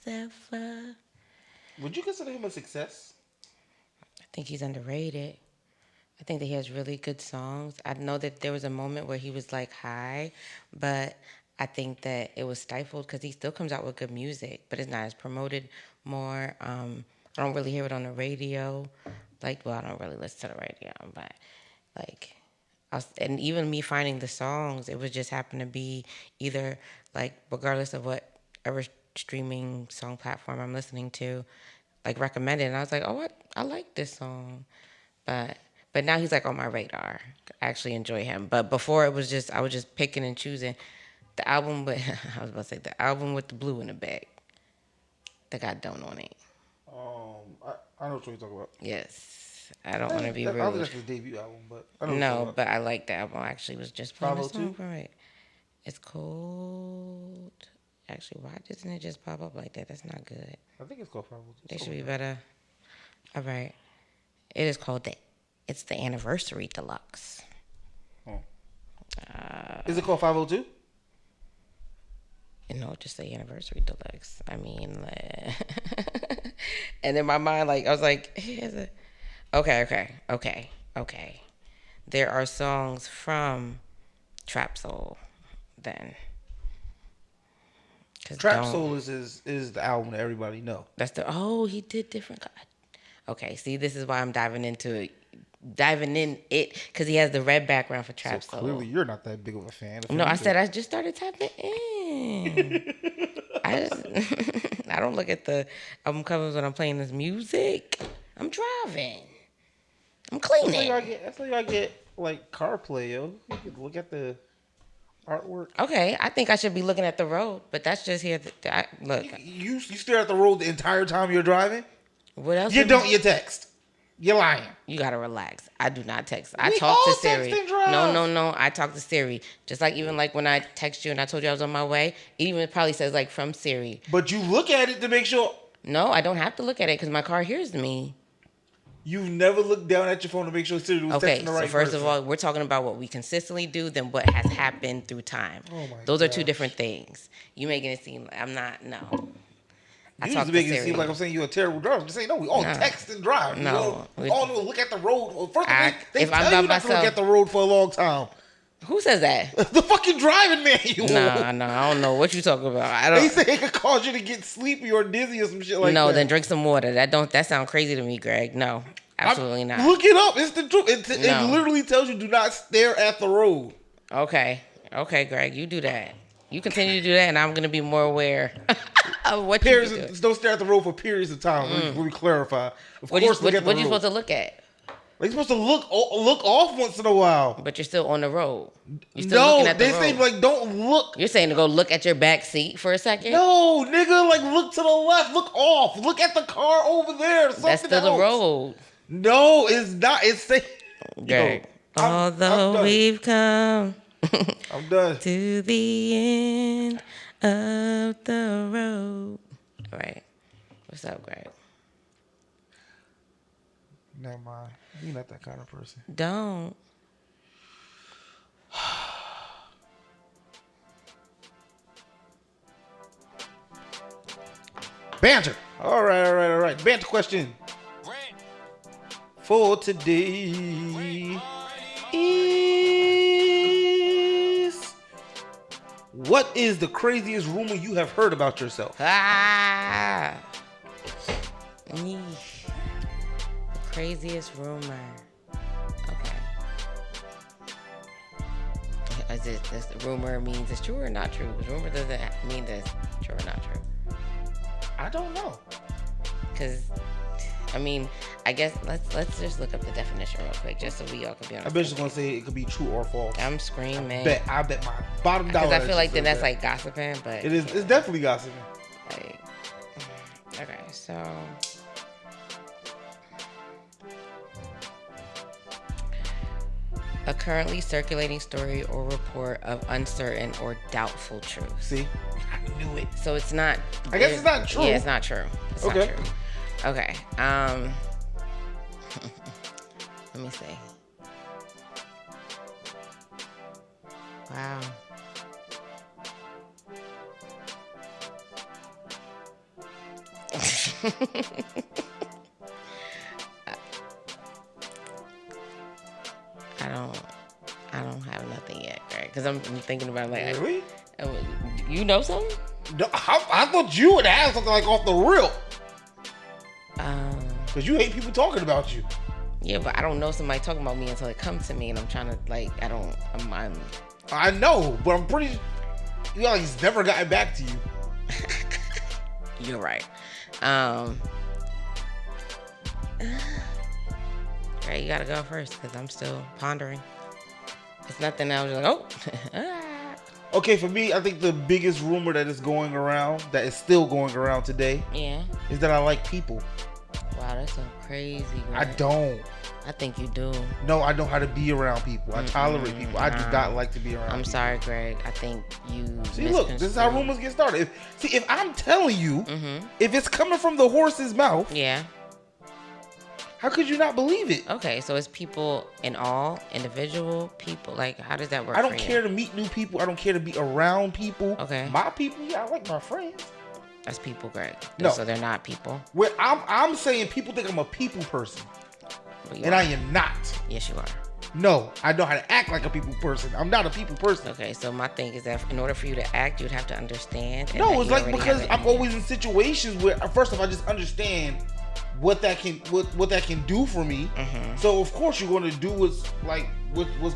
myself up. Would you consider him a success? I think he's underrated. I think that he has really good songs. I know that there was a moment where he was like high, but I think that it was stifled because he still comes out with good music, but it's not as promoted more. I don't really hear it on the radio. Like, well, I don't really listen to the radio, but like, and even me finding the songs, it would just happen to be either like, regardless of whatever streaming song platform I'm listening to, like recommended, and I was like, oh, I like this song, but now he's like on my radar. I actually enjoy him. But before it was just I was just picking and choosing the album with I was about to say the album with the blue in the back that got Don't on it. I know what you're talking about. Yes. I don't want to be I don't think rude. that's his debut album, but I know what you're talking No, about. but I like the album. I actually was just playing the song 502? from it. It's called actually why doesn't it just pop up like that? That's not good. I think it's called 502. They should be better. All right. It is called it's the Anniversary Deluxe. Oh. Is it called 502? No, just the Anniversary Deluxe. I mean, and in my mind, like I was like, okay. There are songs from Trap Soul, then. Trap Soul is the album that everybody know. That's he did different. Okay, see, this is why I'm diving in it because he has the red background for Trap Soul. Clearly, you're not that big of a fan. No, I said I just started tapping in. I don't look at the album covers when I'm playing this music. I'm driving. I'm cleaning. That's how y'all get like CarPlay, yo. You can look at the artwork. Okay, I think I should be looking at the road, but that's just here. Look, you stare at the road the entire time you're driving. What else? You don't. You text. You're lying. You gotta relax. I do not text. I talk to Siri. No. I talk to Siri. Just like even like when I text you and I told you I was on my way. It even probably says like from Siri. But you look at it to make sure. No, I don't have to look at it because my car hears me. You've never looked down at your phone to make sure Siri was texting the right person. So first of all, we're talking about what we consistently do than what has happened through time. Oh my Those are two different things. You making it seem like I'm not. No. You just making it seem like I'm saying you're a terrible driver. I'm just saying, no, we all text and drive. No. We all know to look at the road. First of all, they tell you not to look at the road for a long time. Who says that? The fucking driving manual. No, I don't know what you talking about. They say it could cause you to get sleepy or dizzy or some shit like that. No, then drink some water. That sounds crazy to me, Greg. No, absolutely not. Look it up. It's the truth. It literally tells you do not stare at the road. Okay, Greg, you do that. You continue to do that, and I'm going to be more aware of what you do. Don't stare at the road for periods of time. Let me clarify. What are you supposed to look at? You're supposed to look off once in a while. But you're still on the road. You're still looking at the road. They say like don't look. You're saying to go look at your back seat for a second? No, nigga, like look to the left, look off, look at the car over there. That's still the road. No, it's not. It's saying. Greg. Although we've come. I'm done. To the end of the road. All right. What's up, Greg? Never mind. You're not that kind of person. Don't. Banter. All right. Banter question for today is: what is the craziest rumor you have heard about yourself? Craziest rumor. Okay. Is it this rumor means it's true or not true? Because rumor doesn't mean that it's true or not true. I don't know. Because, I mean, I guess let's just look up the definition real quick, just so we all can be on. I bet you're gonna say it could be true or false. I'm screaming. I bet my bottom dollar. Because I feel like then that's like gossiping, but it is. It's definitely gossiping. Like, okay, so. A currently circulating story or report of uncertain or doubtful truth. See? I knew it. So it's not... I guess it's not true. Yeah, it's not true. It's not true. Okay. Let me see. Wow. I don't have nothing yet, right? Because I'm thinking about like, Really? You know something? No, I thought you would have something like off the rip. Because you hate people talking about you. Yeah, but I don't know somebody talking about me until it comes to me, and I'm trying to like, I know, but I'm pretty. You know, like he's never gotten back to you. You're right. Right, you gotta go first because I'm still pondering. It's nothing else. Like, oh. Okay, for me, I think the biggest rumor that is going around, that is still going around today, is that I like people. Wow, that's so crazy. I don't. I think you do. No, I know how to be around people. I tolerate people. I do not like to be around people. I'm sorry, Greg. I think you. See, look, this is how rumors get started. If I'm telling you, if it's coming from the horse's mouth, how could you not believe it? Okay, so it's people in all, individual people. Like, how does that work? I don't care to meet new people. I don't care to be around people. Okay. My people, yeah, I like my friends. That's people, Greg. No. So they're not people. Where I'm saying people think I'm a people person. And I am not. Yes, you are. No, I know how to act like a people person. I'm not a people person. Okay, so my thing is that in order for you to act, you'd have to understand. No, it's like because I'm always in situations where, first of all, I just understand what that can do for me. So of course you're going to do what's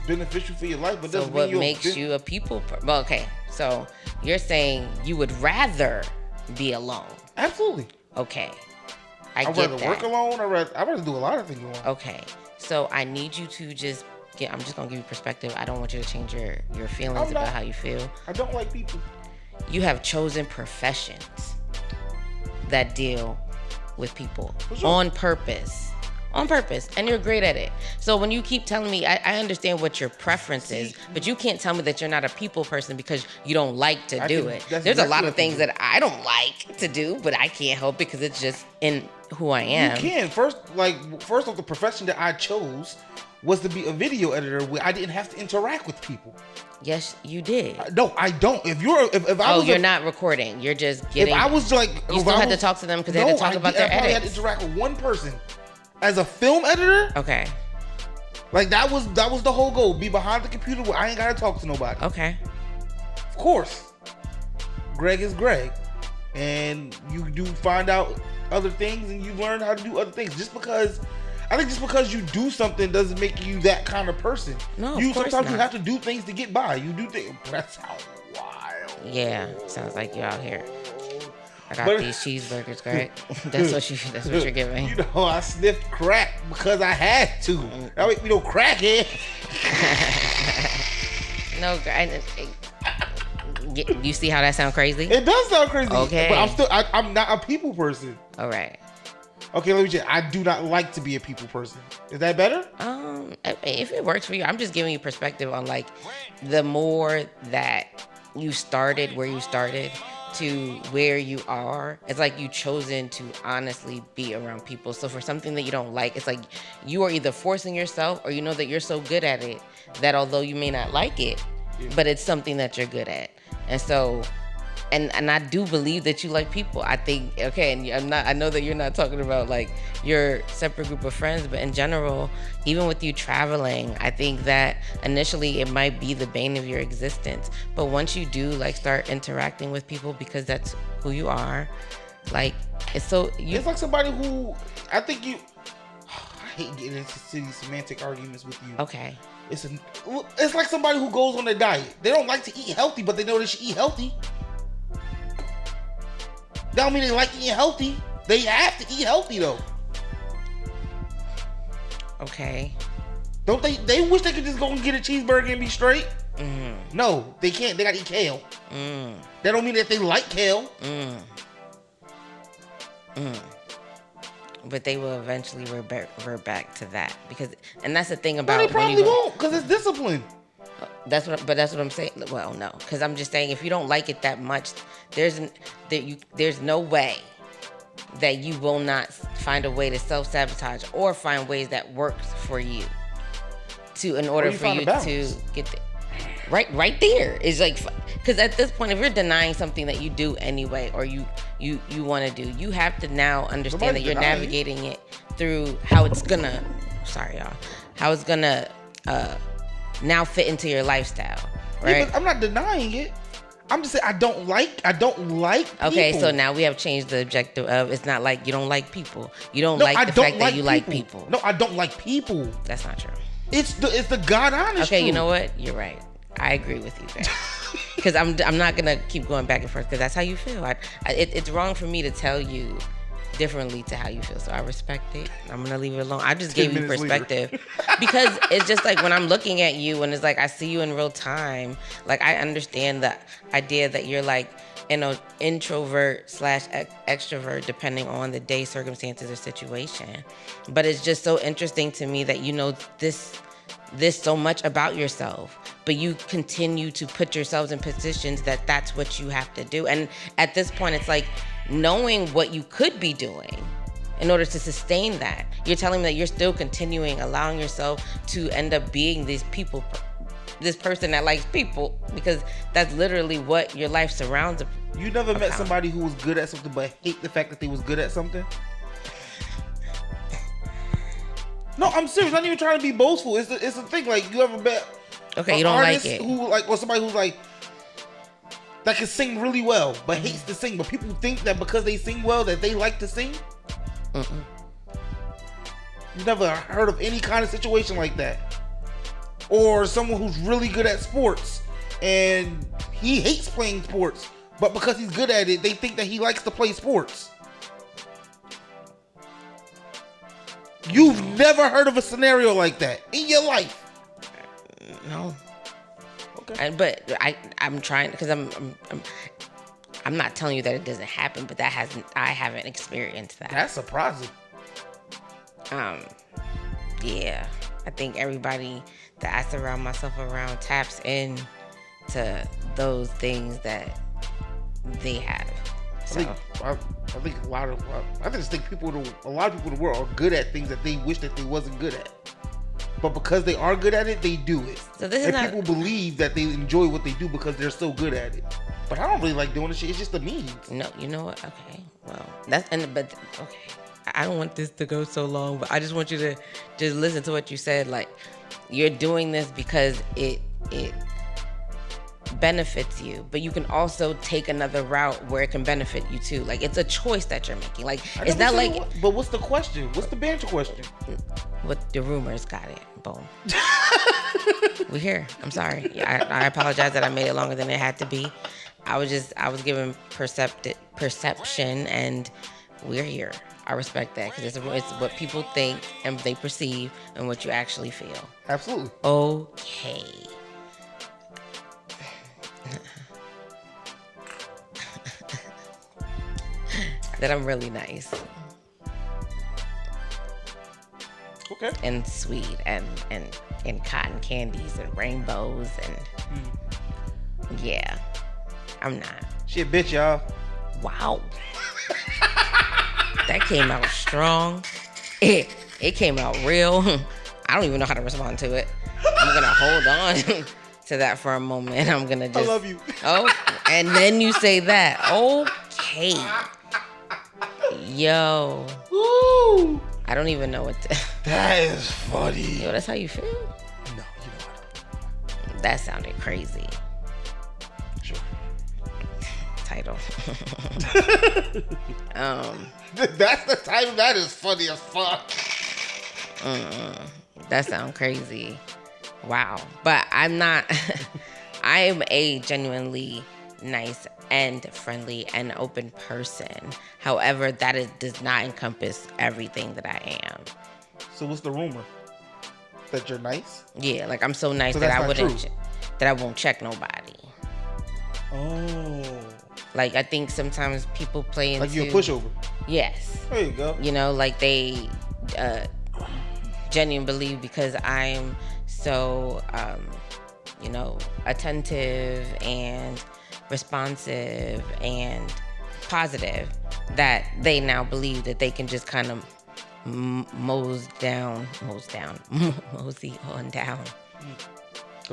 beneficial for your life. But so what makes you a people? Well, okay, so you're saying you would rather be alone. Absolutely. Okay. I'd rather work alone. I'd rather do a lot of things alone. Okay. So I need you to just I'm just going to give you perspective. I don't want you to change your feelings about how you feel. I don't like people. You have chosen professions that deal with people on purpose. On purpose. And you're great at it. So when you keep telling me, I understand what your preference is, but you can't tell me that you're not a people person because you don't like to do it. There's a lot of things that I don't like to do, but I can't help it because it's just in who I am. You can. First off, the profession that I chose was to be a video editor where I didn't have to interact with people. Yes, you did. No, I don't. You're not recording. You're just getting. If I was like, you still had to talk to them because they had to talk about their edits. I had to interact with one person. As a film editor, okay, like that was the whole goal. Be behind the computer where I ain't gotta talk to nobody. Okay, of course. Greg is Greg, and you do find out other things, and you learn how to do other things. Just because you do something doesn't make you that kind of person. No, sometimes you have to do things to get by. You do things. That sounds wild. Yeah, sounds like you're out here. I got these cheeseburgers, Greg. That's what you're giving. You know, I sniffed crack because I had to. That make me no crackhead. No, you see how that sounds crazy? It does sound crazy. Okay, but I'm not a people person. All right. Okay, let me check. I do not like to be a people person. Is that better? If it works for you, I'm just giving you perspective on like the more that you started where you started to where you are, it's like you chosen to honestly be around people. So for something that you don't like, it's like you are either forcing yourself or you know that you're so good at it that although you may not like it, but it's something that you're good at. And so, and I do believe that you like people. I think, okay, and I know that you're not talking about like your separate group of friends, but in general, even with you traveling, I think that initially it might be the bane of your existence. But once you do like start interacting with people because that's who you are, like it's like somebody who I think you. I hate getting into these semantic arguments with you. Okay. It's like somebody who goes on a diet. They don't like to eat healthy, but they know they should eat healthy. That don't mean they like eating healthy. They have to eat healthy though. Okay. Don't they? They wish they could just go and get a cheeseburger and be straight. No, they can't. They gotta eat kale. That don't mean that they like kale. But they will eventually revert back to that and that's the thing about. No, they probably won't because it's discipline. That's what I'm saying. Well, no, because I'm just saying if you don't like it that much, there's no way that you will not find a way to self-sabotage or find ways that works for you in order for you to get there. Right there is like, Because at this point, if you're denying something that you do anyway, or you want to do, you have to now understand that you're navigating it through how it's gonna. Sorry, y'all. How it's gonna now fit into your lifestyle, right? Yeah, but I'm not denying it. I'm just saying I don't like people. Okay, so now we have changed the objective of it's not like you don't like people. You don't like the fact that you like people. No, I don't like people. That's not true. It's the God honest Okay, truth. you know what? You're right. I agree with you there. Because I'm not gonna keep going back and forth because that's how you feel. It's wrong for me to tell you differently to how you feel. So I respect it. I'm gonna leave it alone. I just gave you perspective because it's just like when I'm looking at you and it's like I see you in real time. Like I understand the idea that you're like introvert / extrovert depending on the day, circumstances, or situation. But it's just so interesting to me that you know this so much about yourself, but you continue to put yourselves in positions that's what you have to do. And at this point, it's like knowing what you could be doing in order to sustain that. You're telling me that you're still continuing, allowing yourself to end up being this person that likes people, because that's literally what your life surrounds. You never met somebody who was good at something but hate the fact that they was good at something? No, I'm serious. I'm not even trying to be boastful. It's the thing. Like, you ever met you don't like it, or somebody who's like that can sing really well but hates to sing, but people think that because they sing well that they like to sing? Mm-mm. You never heard of any kind of situation like that? Or someone who's really good at sports and he hates playing sports, but because he's good at it, they think that he likes to play sports. You've never heard of a scenario like that in your life? No. Okay. But I'm trying, because I'm not telling you that it doesn't happen, but I haven't experienced that. That's surprising. Yeah. I think everybody that I surround myself around taps in to those things that they have. So. I think a lot of people in the world are good at things that they wish that they wasn't good at. But because they are good at it, they do it. So this is people believe that they enjoy what they do because they're so good at it. But I don't really like doing this shit. It's just the means. No, you know what? Okay, well, okay. I don't want this to go so long, but I just want you to just listen to what you said. Like, you're doing this because it benefits you, but you can also take another route where it can benefit you too. Like, it's a choice that you're making. Like, it's not like. But what's the question? What's the banter question? What the rumors got it. Boom. We're here. I'm sorry. I apologize that I made it longer than it had to be. I was given perception, and we're here. I respect that because it's what people think and they perceive and what you actually feel. Absolutely. Okay. That I'm really nice. Okay. And sweet and cotton candies and rainbows and yeah. I'm not. She a bitch, y'all. Wow. That came out strong. It came out real. I don't even know how to respond to it. I'm gonna hold on to that for a moment. I'm gonna just. I love you. Oh, and then you say that. Okay. Yo. Woo. I don't even know what to. That is funny. Yo, that's how you feel? No, you know what? That sounded crazy. Sure. Title. That's the title. That is funny as fuck. That sounds crazy. Wow. But I'm not. I am a genuinely nice and friendly and open person. However, does not encompass everything that I am. So what's the rumor? That you're nice? Yeah, like I'm so nice so that I wouldn't that I won't check nobody. Oh. Like, I think sometimes people play into... Like you're a pushover? Yes. There you go. You know, like they genuinely believe because I'm so, attentive and responsive and positive that they now believe that they can just kind of mosey on down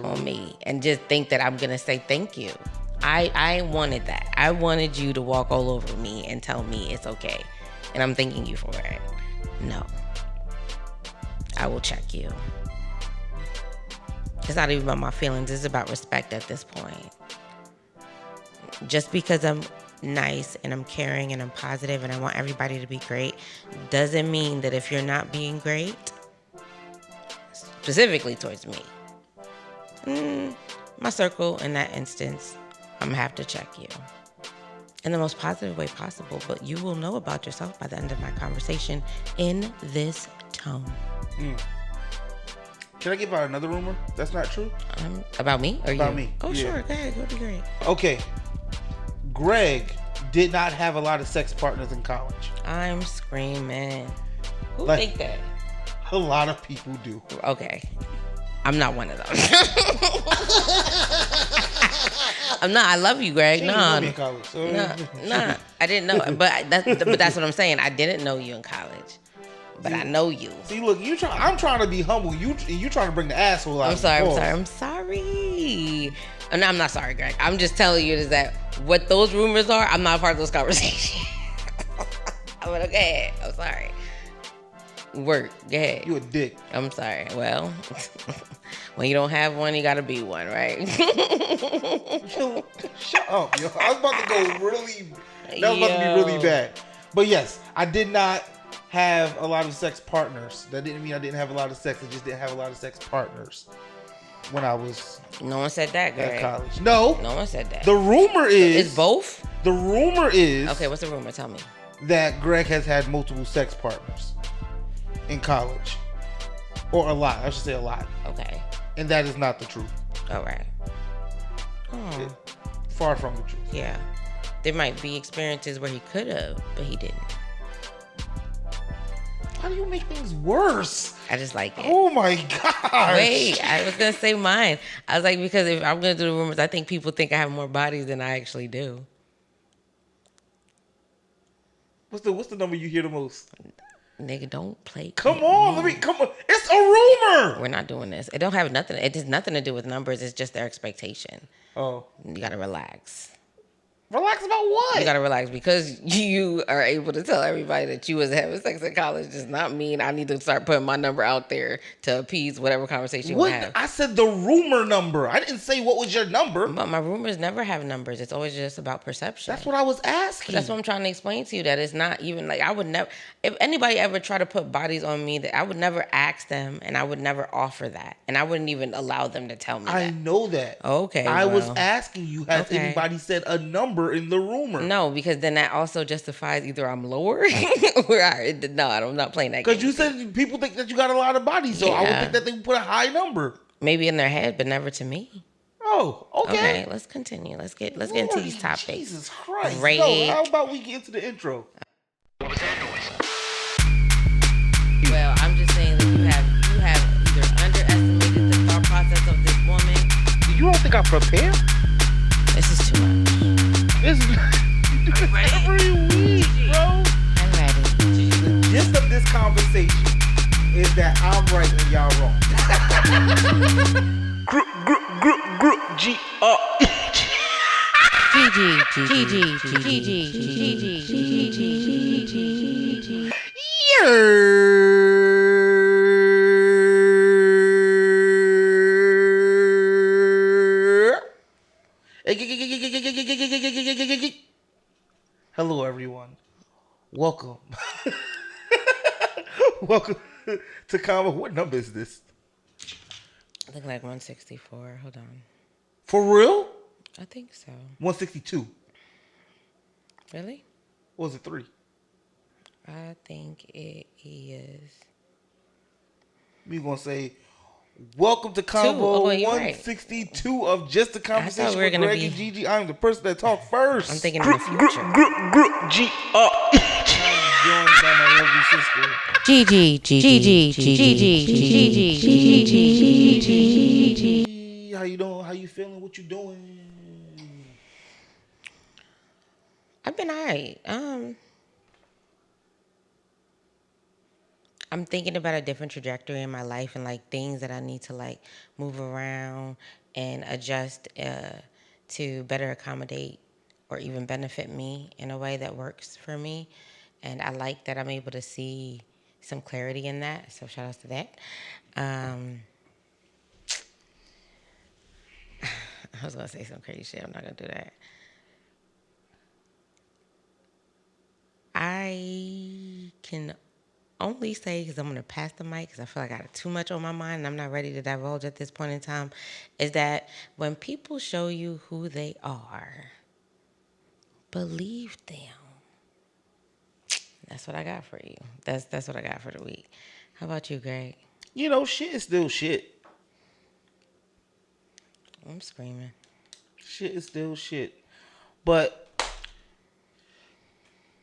on me and just think that I'm going to say thank you. I wanted that. I wanted you to walk all over me and tell me it's okay. And I'm thanking you for it. No. I will check you. It's not even about my feelings. It's about respect at this point. Just because I'm nice and I'm caring and I'm positive and I want everybody to be great doesn't mean that if you're not being great, specifically towards me, my circle in that instance, I'm gonna have to check you in the most positive way possible. But you will know about yourself by the end of my conversation in this tone. Can I give out another rumor? That's not true. About me or about you? Me. Oh, yeah. Sure. Go ahead. It'll be great. Okay. Greg did not have a lot of sex partners in college. I'm screaming. Who Like- think that? A lot of people do. Okay. I'm not one of those. I'm not. I love you, Greg. She No. didn't know me in college, so Nah. I didn't know. But that's what I'm saying. I didn't know you in college. But I know you. See, look, I'm trying to be humble. You trying to bring the asshole out. I'm sorry. No, I'm not sorry, Greg. I'm just telling you is that what those rumors are, I'm not a part of those conversations. I'm like, okay, I'm sorry. Work. Go ahead. You a dick. I'm sorry. Well, when you don't have one, you gotta be one, right? Shut up, yo. I was about to go really. That was about to be really bad. But yes, I did not have a lot of sex partners. That didn't mean I didn't have a lot of sex. I just didn't have a lot of sex partners when I was No one said that, Greg. at college. No one said that. The rumor is It's both? The rumor is Okay, what's the rumor? Tell me. that Greg has had multiple sex partners in college, or a lot. I should say a lot. Okay. And that is not the truth. All right. Oh, Far from the truth. yeah. There might be experiences where he could have, but he didn't. How do you make things worse? I just like it. Oh my gosh. Wait, I was gonna say mine. I was like, because if I'm gonna do the rumors, I think people think I have more bodies than I actually do. What's the number you hear the most? Nigga, don't play. Come with on, me. come on. It's a rumor. We're not doing this. It don't have nothing. It has nothing to do with numbers. It's just their expectation. Oh. You gotta relax. Relax about what? You gotta relax because you are able to tell everybody that you was having sex in college does not mean I need to start putting my number out there to appease whatever conversation you What? have. I said the rumor number. I didn't say what was your number. But my rumors never have numbers. It's always just about perception. That's what I was asking. That's what I'm trying to explain to you. That it's not even like I would never. If anybody ever try to put bodies on me, that I would never ask them, and I would never offer that, and I wouldn't even allow them to tell me I that. know that. Okay, I was well. asking you, has Okay. anybody said a number in the rumor? No, because then that also justifies either I'm lower or no, I'm not playing that game. Because you said people think that you got a lot of bodies, so I would Yeah. think that they would put a high number. Maybe in their head, but never to me. Oh, okay. Okay, let's continue. Let's get into Lord, these topics. Jesus Christ. Great. No, how about we get into the intro? Well, I'm just saying that you have either underestimated the thought process of this woman. You don't think I prepare? This is too much. This is every week, bro. I'm ready. The gist of this conversation is that I'm right and y'all wrong. Gigi. Hello, everyone. Welcome. Welcome to Convo. What number is this? I think like 164. Hold on. For real? I think so. 162. Really? Or was it 3? I think it is. We gonna say, welcome to Convo Oh, you're right. 162 of Just a Conversation we were with gonna Greg be- and Gigi. I'm the person that talked first. I'm thinking in the future. I'm joined by my lovely sister. How you doing? How you feeling? What you doing? I've been alright. I'm thinking about a different trajectory in my life and like things that I need to like move around and adjust to better accommodate or even benefit me in a way that works for me. And I like that I'm able to see some clarity in that. So shout outs to that. Um, I was gonna say some crazy shit. I'm not gonna do that. I can only say, because I'm going to pass the mic because I feel like I got too much on my mind and I'm not ready to divulge at this point in time, is that when people show you who they are, believe them. That's what I got for you. That's what I got for the week. How about you, Greg? You know, shit is still shit. I'm screaming. Shit is still shit. But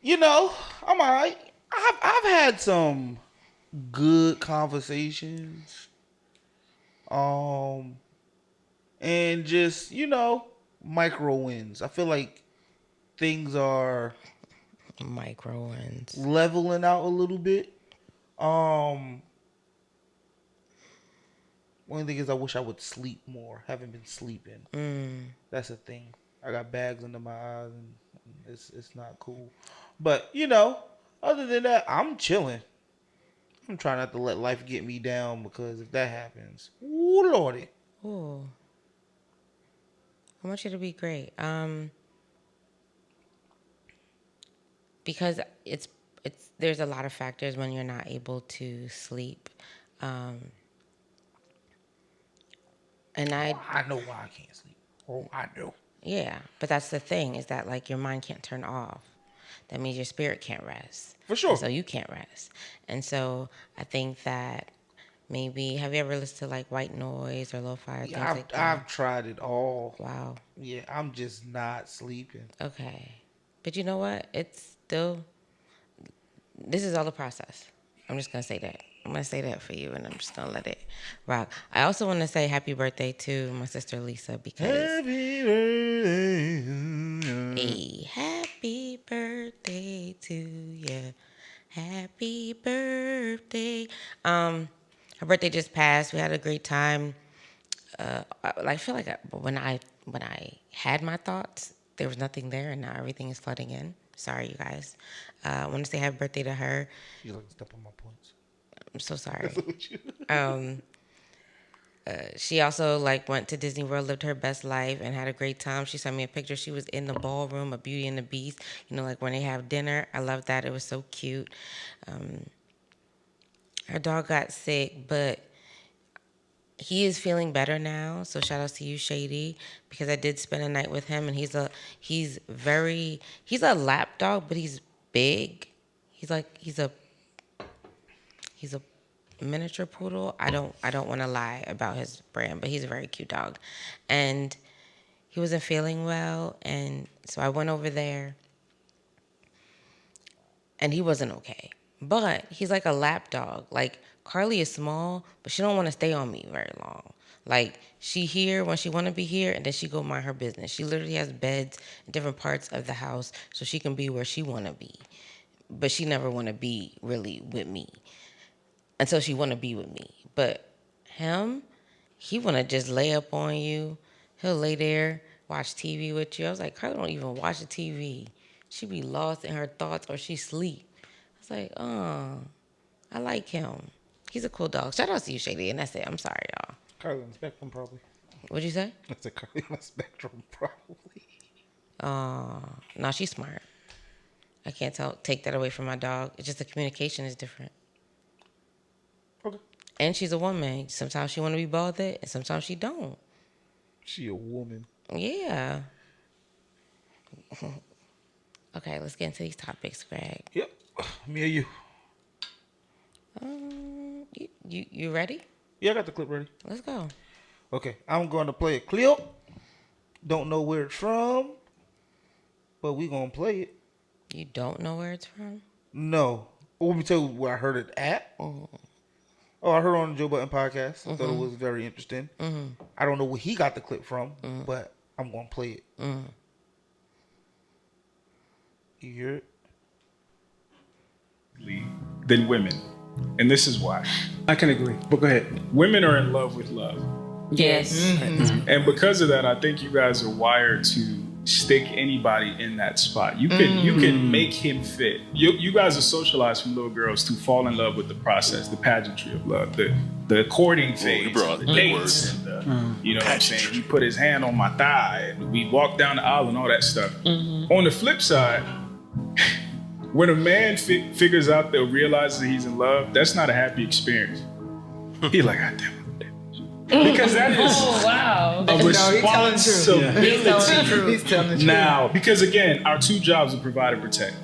you know, I'm alright. I've had some good conversations. Um, and just micro wins. I feel like things are Micro ones. leveling out a little bit. Um, One thing is I wish I would sleep more. Haven't been sleeping. That's a thing. I got bags under my eyes and it's not cool. But other than that, I'm chilling. I'm trying not to let life get me down because if that happens, ooh lordy. Ooh, I want you to be great. Because it's there's a lot of factors when you're not able to sleep. Um, and Oh, I know why I can't sleep. Oh, I know. yeah, but that's the thing is that like your mind can't turn off. That means your spirit can't rest. For And sure. so you can't rest. And so I think that maybe have you ever listened to like white noise or lo-fi or Yeah, things like I've that? tried it all. Wow. Yeah, I'm just not sleeping. Okay. But you know what? It's still this is all a process. I'm just gonna say that. I'm gonna say that for you, and I'm just gonna let it rock. I also want to say happy birthday to my sister Lisa because Happy birthday. a happy birthday to you, happy birthday. Her birthday just passed. We had a great time. I feel like when I had my thoughts, there was nothing there, and now everything is flooding in. Sorry, you guys. I want to say happy birthday to her. You like to step on my points. I'm so That's sorry. what you. Um, she also like went to Disney World, lived her best life, and had a great time. She sent me a picture. She was in the ballroom of Beauty and the Beast. You know, like when they have dinner. I love that. It was so cute. Um, her dog got sick, but he is feeling better now. So shout out to you, Shady, because I did spend a night with him, and he's a lap dog, but he's big. He's a miniature poodle. I don't want to lie about his brand, but he's a very cute dog. And he wasn't feeling well, and so I went over there and he wasn't okay. But he's like a lap dog. Like Carly is small, but she don't want to stay on me very long. Like she here when she want to be here, and then she go mind her business. She literally has beds in different parts of the house so she can be where she want to be, but she never want to be really with me until she want to be with me. But him, he want to just lay up on you. He'll lay there, watch TV with you. I was like, Carly don't even watch the TV. She be lost in her thoughts or she sleep. I was like, oh, I like him. He's a cool dog. Shout out to you, Shady, and that's it. I'm sorry, y'all. Carly on the spectrum, probably. What'd you say? That's a Carly on the spectrum, probably. No, she's smart. I can't take that away from my dog. It's just the communication is different. Okay. And she's a woman. Sometimes she want to be bothered, and sometimes she don't. She a woman. Yeah. Okay, let's get into these topics, Greg. Yep. Me or you? You ready? Yeah, I got the clip ready. Let's go. Okay, I'm going to play a clip. Don't know where it's from, but we gonna play it. You don't know where it's from? No. Well, let me tell you where I heard it at. Oh. Oh, I heard it on the Joe Button podcast. I thought it Mm-hmm. was very interesting. Mm-hmm. I don't know where he got the clip from, Mm-hmm. but I'm gonna play it. Mm-hmm. You hear it? Than women. And this is why. I can agree, but go ahead. Women are in love with love. Yes. And because of that, I think you guys are wired to stick anybody in that spot. You can make him fit. You guys are socialized from little girls to fall in love with the process, the pageantry of love, the courting phase, the dates, and you know what I'm saying? He put his hand on my thigh, and we walked down the aisle and all that stuff. On the flip side, when a man figures out or realizes that he's in love, that's not a happy experience. He's like, God damn it. Because that is a responsibility. He's telling the truth. Now, because again, our two jobs are provide and protect.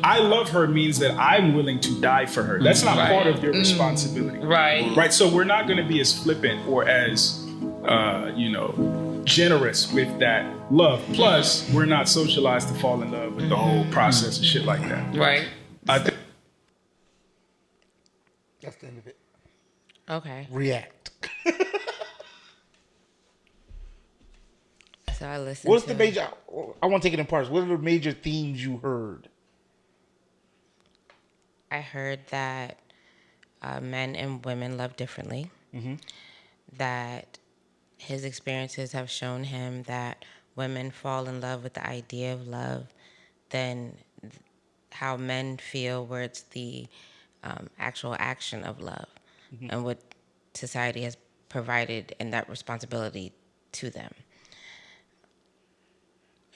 I love her means that I'm willing to die for her. That's not part of your responsibility. Right. So we're not going to be as flippant or as, generous with that love. Plus, we're not socialized to fall in love with the whole process and shit like that. Right. That's the end of it. Okay. React. So I listened. What's the major? I want to take it in parts. What are the major themes you heard? I heard that men and women love differently. That his experiences have shown him that women fall in love with the idea of love than how men feel where it's the actual action of love and what society has provided and that responsibility to them.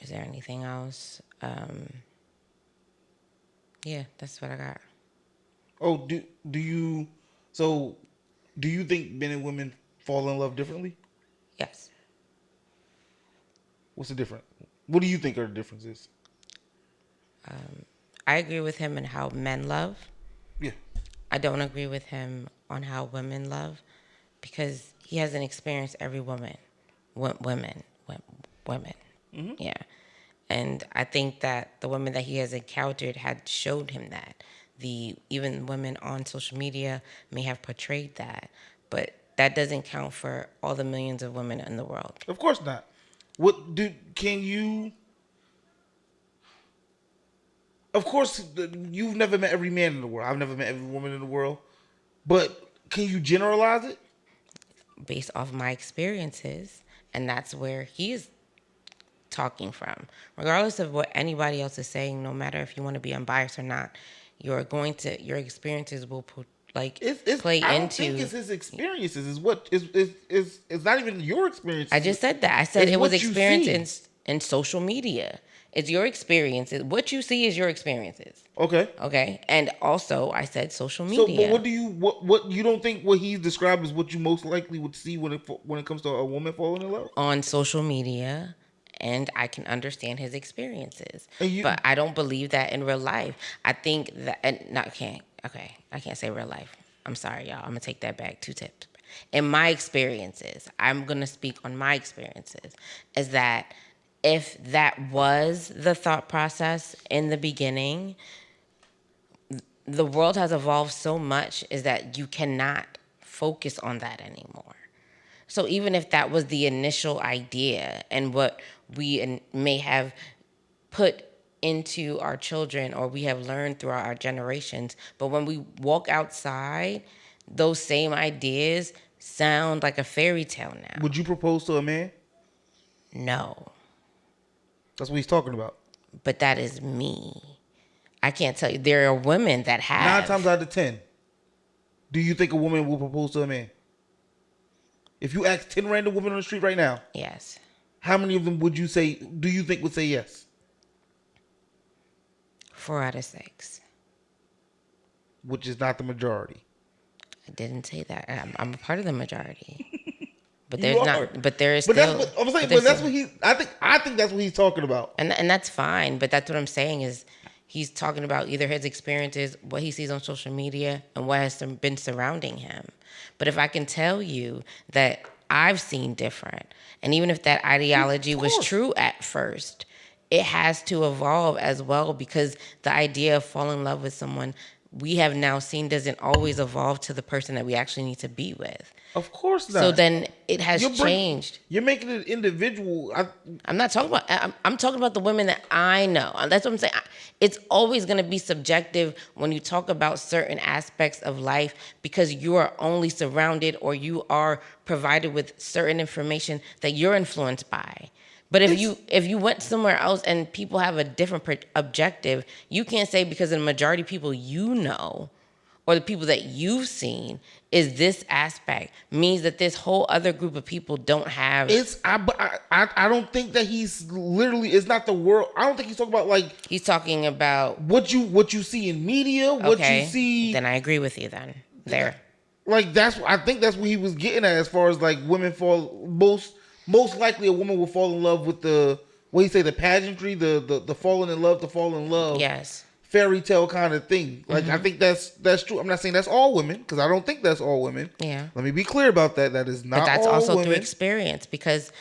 Is there anything else? Yeah, that's what I got. Oh, do you think men and women fall in love differently? Yes. What's the difference? What do you think are the differences? I agree with him in how men love. Yeah. I don't agree with him on how women love because he hasn't experienced every woman. Women. Yeah. And I think that the women that he has encountered had showed him that. Even women on social media may have portrayed that, but that doesn't count for all the millions of women in the world. Of course not. Of course, you've never met every man in the world. I've never met every woman in the world. But can you generalize it? Based off my experiences, and that's where he is talking from. Regardless of what anybody else is saying, no matter if you want to be unbiased or not, your experiences will play into. I don't think it's his experiences. It's not even your experiences. I just said that. I said it was experience in social media. It's your experiences. What you see is your experiences. Okay. And also, I said social media. So, but what you don't think what he's described is what you most likely would see when it comes to a woman falling in love on social media, and I can understand his experiences, but I don't believe that in real life. I think that I can't say real life. I'm sorry, y'all. I'm gonna take that back 2 tips. In my experiences, I'm gonna speak on my experiences. Is that if that was the thought process in the beginning, the world has evolved so much is that you cannot focus on that anymore. So even if that was the initial idea and what we may have put into our children or we have learned throughout our generations, but when we walk outside, those same ideas sound like a fairy tale now. Would you propose to a man? No. That's what he's talking about. But that is me. I can't tell you. There are women that have. 9 times out of 10, do you think a woman will propose to a man? If you ask 10 random women on the street right now, yes, how many of them do you think would say yes? 4 out of 6. Which is not the majority. I didn't say that. I'm a part of the majority. But You there's are. not. But there is But still. that's what I'm saying. But that's what I think that's what he's talking about. And that's fine. But that's what I'm saying is he's talking about either his experiences, what he sees on social media, and what has been surrounding him. But if I can tell you that I've seen different, and even if that ideology was true at first, it has to evolve as well because the idea of falling in love with someone we have now seen doesn't always evolve to the person that we actually need to be with. Of course not. So then it has changed. You're making it individual. I'm not talking about. I'm talking about the women that I know. That's what I'm saying. It's always going to be subjective when you talk about certain aspects of life because you are only surrounded or you are provided with certain information that you're influenced by. But if you went somewhere else and people have a different objective, you can't say because the majority of people you know or the people that you've seen is this aspect means that this whole other group of people don't have. I don't think that he's literally. It's not the world. I don't think he's talking about like. He's talking about what you see in media. What you see. Then I agree with you. Then there. Like I think that's what he was getting at as far as like women fall most likely a woman will fall in love with the what do you say the pageantry the falling in love to fall in love. Yes. Fairy tale kind of thing. Like I think that's true. I'm not saying that's all women because I don't think that's all women. Yeah. Let me be clear about that. That is not. But that's all also women. Through experience because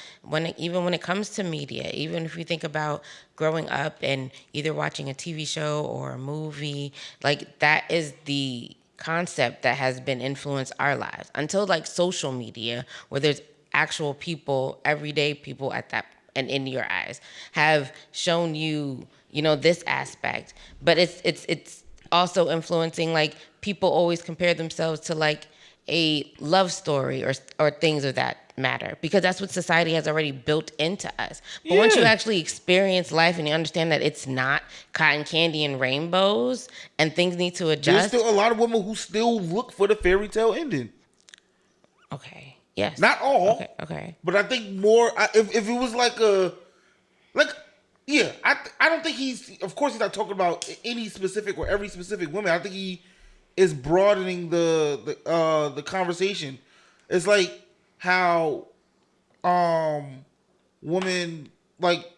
even when it comes to media, even if you think about growing up and either watching a TV show or a movie, like that is the concept that has been influenced our lives until like social media where there's actual people, everyday people at that and in your eyes have shown you this aspect, but it's also influencing like people always compare themselves to like a love story or things of that matter because that's what society has already built into us. But once you actually experience life and you understand that it's not cotton candy and rainbows and things need to adjust. There's still a lot of women who still look for the fairy tale ending. Okay. Yes. Not all. Okay. But I think more if it was yeah, I don't think of course he's not talking about any specific or every specific woman. I think he is broadening the conversation. It's like how women like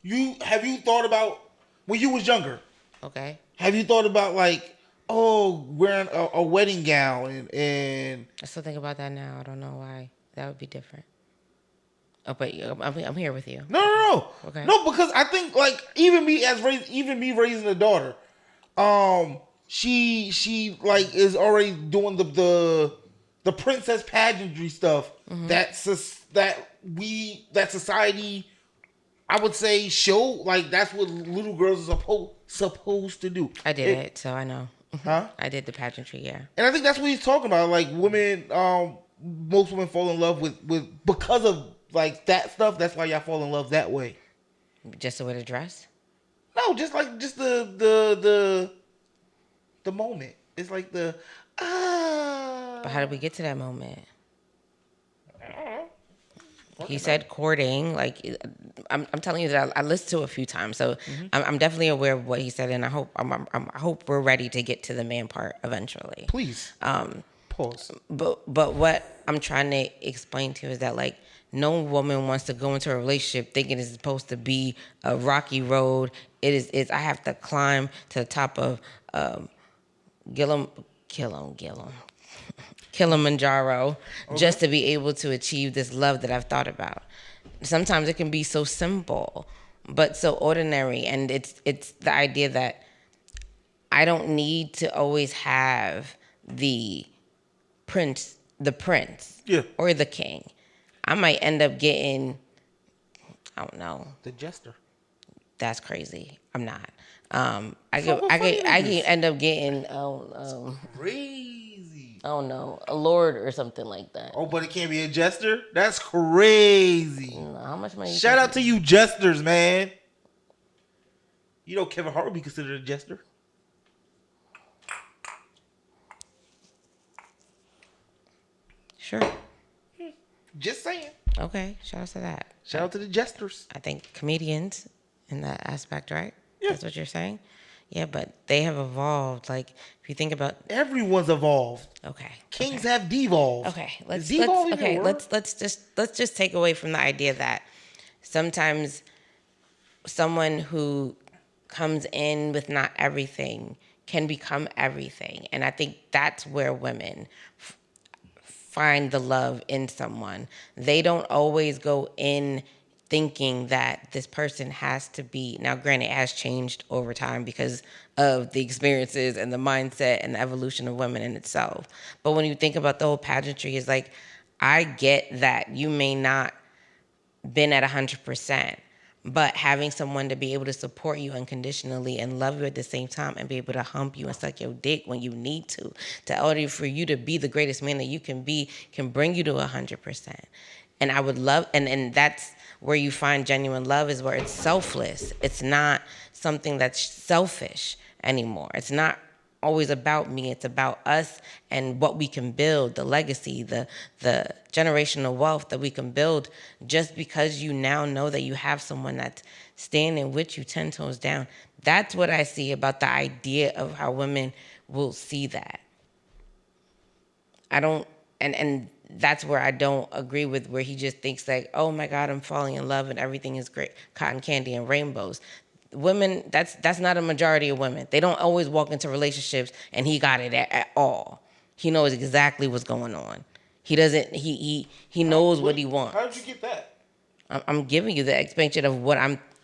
you thought about when you was younger? Okay. Have you thought about like wearing a wedding gown and I still think about that now. I don't know why. That would be different. Oh, but I'm here with you. No. Okay. No, because I think like even me raising a daughter, she like is already doing the princess pageantry stuff that society I would say show like that's what little girls are supposed to do. I did it, so I know. Huh? I did the pageantry, yeah. And I think that's what he's talking about. Like women, most women fall in love with because of like that stuff. That's why y'all fall in love that way. Just the way to dress? No, just the moment. It's like the But how did we get to that moment? He said courting. Like I'm telling you that I listened to it a few times, so I'm definitely aware of what he said, and I hope we're ready to get to the man part eventually. Please. Pause. But what I'm trying to explain to you is that like no woman wants to go into a relationship thinking it's supposed to be a rocky road. It's I have to climb to the top of Kilimanjaro just to be able to achieve this love that I've thought about. Sometimes it can be so simple, but so ordinary, and it's the idea that I don't need to always have the prince, or the king. I might end up getting, I don't know, the jester. That's crazy. I'm not. I can end up getting crazy. I don't know, a lord or something like that. Oh, but it can't be a jester? That's crazy. How much money? Shout out to you jesters, man. You know Kevin Hart would be considered a jester. Sure. Just saying. Okay, shout out to that. Shout out to the jesters. I think comedians in that aspect, right? Yeah. That's what you're saying? Yeah, but they have evolved. Like, if you think about... Everyone's evolved. Okay. Kings have devolved. Okay, let's just take away from the idea that sometimes someone who comes in with not everything can become everything. And I think that's where women find the love in someone. They don't always go in thinking that this person has to be, now granted it has changed over time because of the experiences and the mindset and the evolution of women in itself. But when you think about the whole pageantry, is like, I get that you may not been at 100%, but having someone to be able to support you unconditionally and love you at the same time and be able to hump you and suck your dick when you need to order for you to be the greatest man that you can be, can bring you to 100%. And I would love, and that's where you find genuine love, is where it's selfless. It's not something that's selfish anymore. It's not always about me. It's about us and what we can build, the legacy, the generational wealth that we can build, just because you now know that you have someone that's standing with you 10 toes down. That's what I see about the idea of how women will see that. I don't, and that's where I don't agree with, where he just thinks like, oh my God, I'm falling in love and everything is great, cotton candy and rainbows. Women, that's not a majority of women. They don't always walk into relationships and he got it at all. He knows exactly what's going on. He doesn't. He knows what he wants. How did you get that? I'm giving you the expansion of what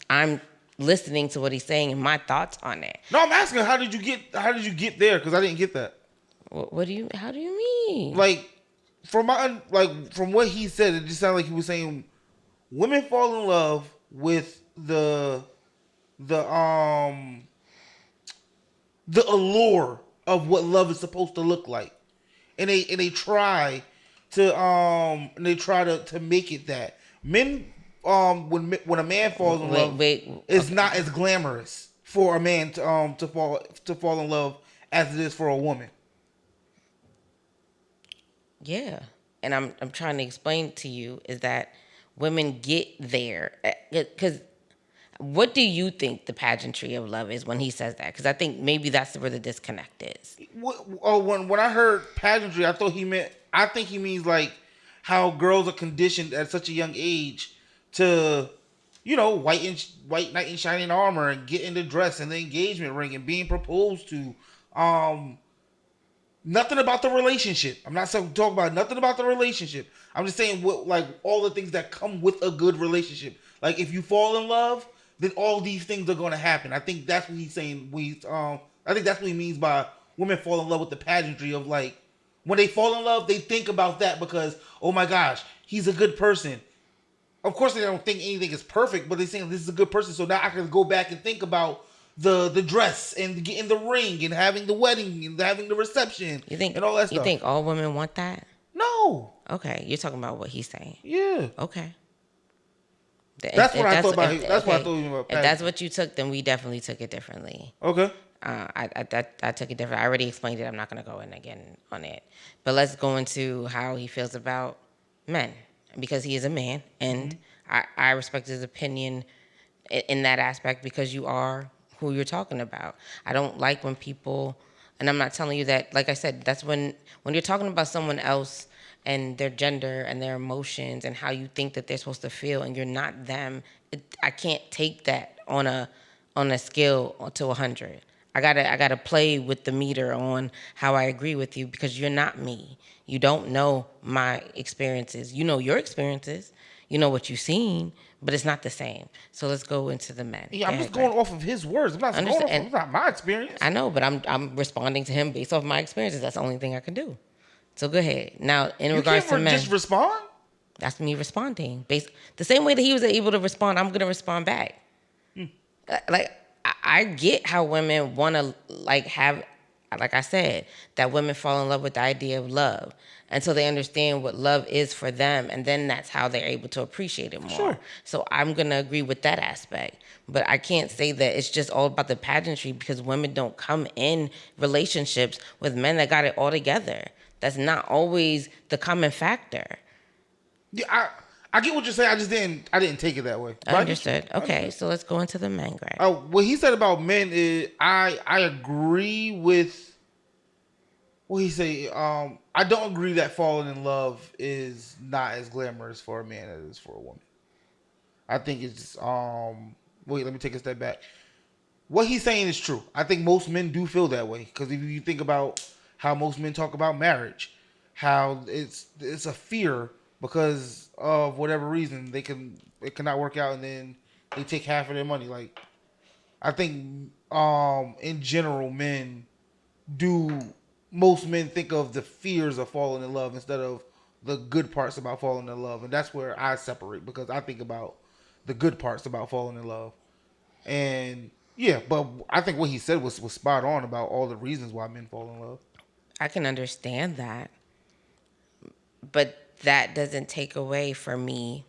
I'm listening to what he's saying and my thoughts on it. No, I'm asking how did you get there? Because I didn't get that. What do you? How do you mean? Like from what he said, it just sounded like he was saying women fall in love with the allure of what love is supposed to look like, and they try to make it that. Men, when a man falls in love, it's not as glamorous for a man to fall in love as it is for a woman. Yeah, and I'm trying to explain to you is that women get there because. What do you think the pageantry of love is when he says that? Because I think maybe that's where the disconnect is. When I heard pageantry, I think he means like how girls are conditioned at such a young age to, white knight in shining armor and get in the dress and the engagement ring and being proposed to. Nothing about the relationship. I'm not talking about nothing about the relationship. I'm just saying all the things that come with a good relationship. Like if you fall in love, then all these things are going to happen. I think that's what he's saying. I think that's what he means by women fall in love with the pageantry of like, when they fall in love, they think about that because, oh my gosh, he's a good person. Of course, they don't think anything is perfect, but they're saying this is a good person. So now I can go back and think about the dress and getting the ring and having the wedding and having the reception and all that stuff. You think all women want that? No. Okay, you're talking about what he's saying. Yeah. Okay. That's what I thought about. That's what I thought about. If that's what you took, then we definitely took it differently. Okay. I took it different. I already explained it. I'm not going to go in again on it. But let's go into how he feels about men, because he is a man, and I respect his opinion in that aspect because you are who you're talking about. I don't like when people, and I'm not telling you that. Like I said, that's when you're talking about someone else and their gender and their emotions and how you think that they're supposed to feel and you're not them. I can't take that on a scale to 100. I gotta play with the meter on how I agree with you because you're not me. You don't know my experiences. You know your experiences. You know what you've seen, but it's not the same. So let's go into the men. Yeah, I'm just going off of his words. I'm not it's not my experience. I know, but I'm responding to him based off my experiences. That's the only thing I can do. So go ahead. Now, in regards to men, just respond. That's me responding. The same way that he was able to respond, I'm gonna respond back. I get how women want to have, like I said, that women fall in love with the idea of love until they understand what love is for them, and then that's how they're able to appreciate it more. Sure. So I'm gonna agree with that aspect, but I can't say that it's just all about the pageantry because women don't come in relationships with men that got it all together. That's not always the common factor. Yeah, I get what you're saying. I didn't take it that way. I understood. Okay, so let's go into the men, Greg. What he said about men is I agree with what he say. I don't agree that falling in love is not as glamorous for a man as it is for a woman. I think it's wait, let me take a step back. What he's saying is true. I think most men do feel that way because if you think about how most men talk about marriage, how it's a fear because of whatever reason it cannot work out, and then they take half of their money. Like I think in general most men think of the fears of falling in love instead of the good parts about falling in love, and that's where I separate because I think about the good parts about falling in love. And yeah, but I think what he said was spot on about all the reasons why men fall in love. I can understand that, but that doesn't take away from me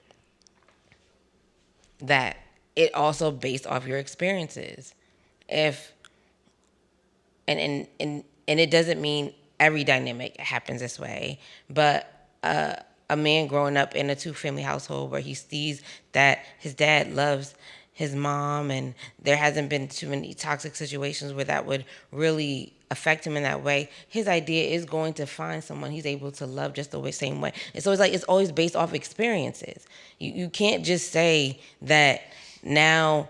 that it also based off your experiences. If and it doesn't mean every dynamic happens this way, but a man growing up in a two-family household where he sees that his dad loves his mom and there hasn't been too many toxic situations where that would really affect him in that way, his idea is going to find someone he's able to love just the same way. And so it's always based off experiences. You can't just say that now,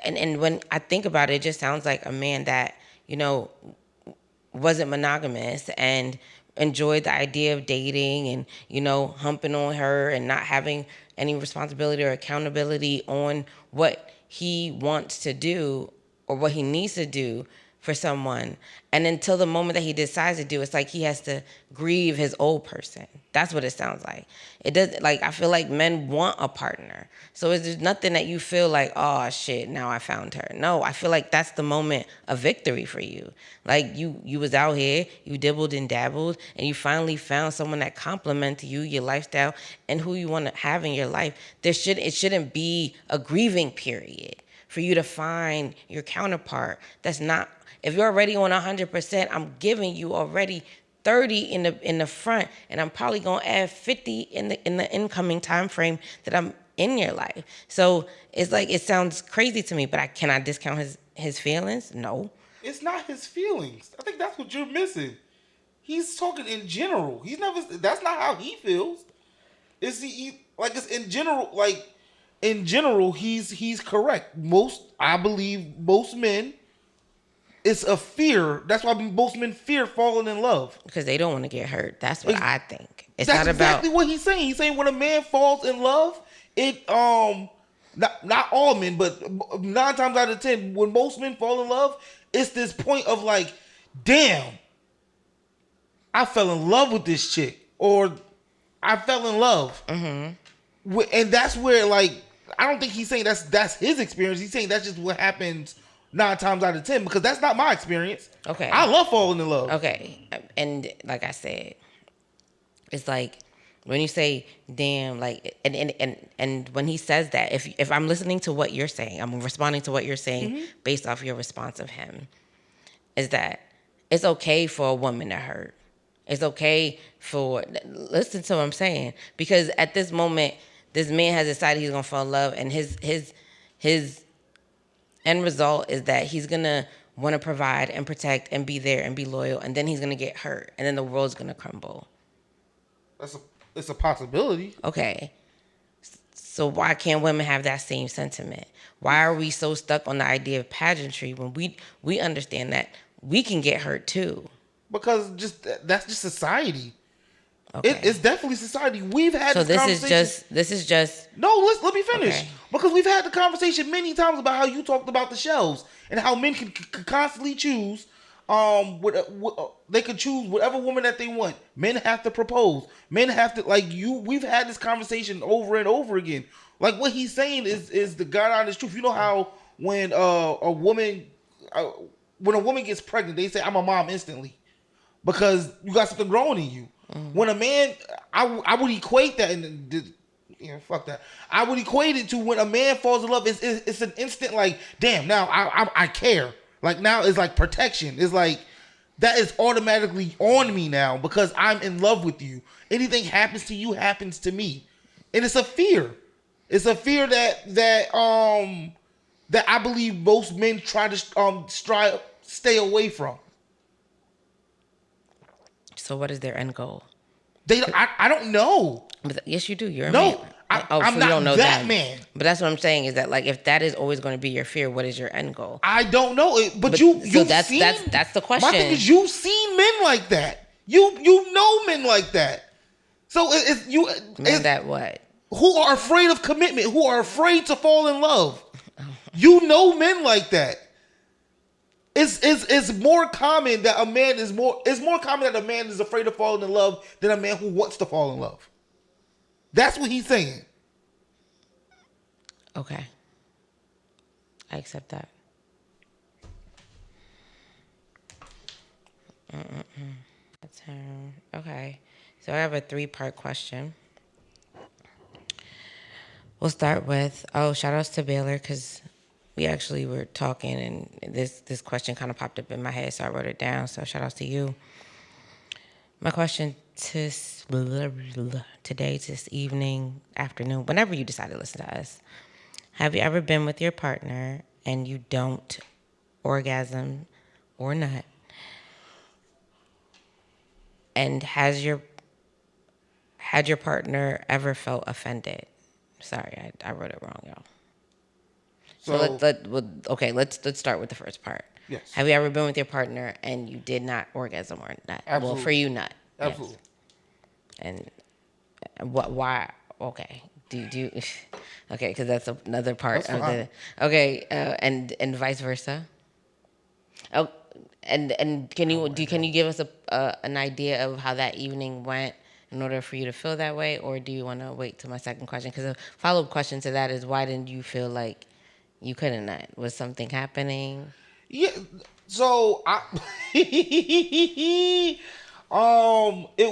and when I think about it, it just sounds like a man that, wasn't monogamous and enjoyed the idea of dating and, humping on her and not having any responsibility or accountability on what he wants to do or what he needs to do for someone. And until the moment that he decides to do, it's like he has to grieve his old person. That's what it sounds like. It does, like, I feel like men want a partner. So there's nothing that you feel like, oh shit, now I found her. No, I feel like that's the moment of victory for you. Like you was out here, you dibbled and dabbled, and you finally found someone that complements you, your lifestyle, and who you want to have in your life. It shouldn't be a grieving period for you to find your counterpart that's not. If you're already on 100%, I'm giving you already 30 in the front, and I'm probably gonna add 50 in the incoming time frame that I'm in your life. So it's like, it sounds crazy to me, but can I discount his feelings? No. It's not his feelings. I think that's what you're missing. He's talking in general. That's not how he feels. It's in general. Like in general, he's correct. I believe most men. It's a fear. That's why most men fear falling in love. Because they don't want to get hurt. That's what I think. That's not exactly what he's saying. He's saying when a man falls in love, not all men, but 9 times out of 10, when most men fall in love, it's this point of like, damn, I fell in love with this chick, or I fell in love, and that's where, like, I don't think he's saying that's his experience. He's saying that's just what happens 9 times out of 10, because that's not my experience. Okay. I love falling in love. Okay. And like I said, it's like when you say damn, like, and when he says that, if I'm listening to what you're saying, I'm responding to what you're saying based off your response of him, is that it's okay for a woman to hurt. It's okay listen to what I'm saying, because at this moment, this man has decided he's gonna fall in love, and his end result is that he's gonna want to provide and protect and be there and be loyal, and then he's gonna get hurt, and then the world's gonna crumble. It's a possibility. Okay, so why can't women have that same sentiment? Why are we so stuck on the idea of pageantry when we understand that we can get hurt too? Because that's just society. Okay. It's definitely society. We've had so this conversation. This is just. No, let me finish. Okay. Because we've had the conversation many times about how you talked about the shelves and how men can constantly choose. They could choose whatever woman that they want. Men have to propose. Men have to, like, you. We've had this conversation over and over again. Like, what he's saying is the God honest truth. You know how when a woman gets pregnant, they say, "I'm a mom" instantly, because you got something growing in you. When a man, I would equate that, fuck that. I would equate it to when a man falls in love. It's an instant, like, damn, now I care. Like, now it's like protection. It's like that is automatically on me now because I'm in love with you. Anything happens to you happens to me, and it's a fear. It's a fear that I believe most men try to stay away from. So what is their end goal? I don't know. But yes, you do. You're a no, man. I'm so not you don't know that man. But that's what I'm saying, is that, like, if that is always going to be your fear, what is your end goal? I don't know. But that's the question. My thing is, you've seen men like that. You know men like that. So it's you. Men that what? Who are afraid of commitment, who are afraid to fall in love. You know men like that. It's more common that a man is more. It's more common that a man is afraid of falling in love than a man who wants to fall in love. That's what he's saying. Okay. I accept that. That's her. Okay. So I have a 3-part question. We'll start with, shout outs to Baylor, because we actually were talking and this question kind of popped up in my head, so I wrote it down. So shout outs to you. My question today, this evening, afternoon, whenever you decide to listen to us, have you ever been with your partner and you don't orgasm or nut? And had your partner ever felt offended? Sorry, I wrote it wrong, y'all. So let's start with the first part. Yes. Have you ever been with your partner and you did not orgasm or nut? Absolutely. Well, for you, nut. Absolutely. Yes. And what? Why? Okay. Do you? Okay, because that's another part That's of the. Okay, and vice versa. Oh, and can you give us an idea of how that evening went in order for you to feel that way, or do you want to wait till my second question? Because a follow-up question to that is, why didn't you feel like you couldn't nut? Was something happening? Yeah. So it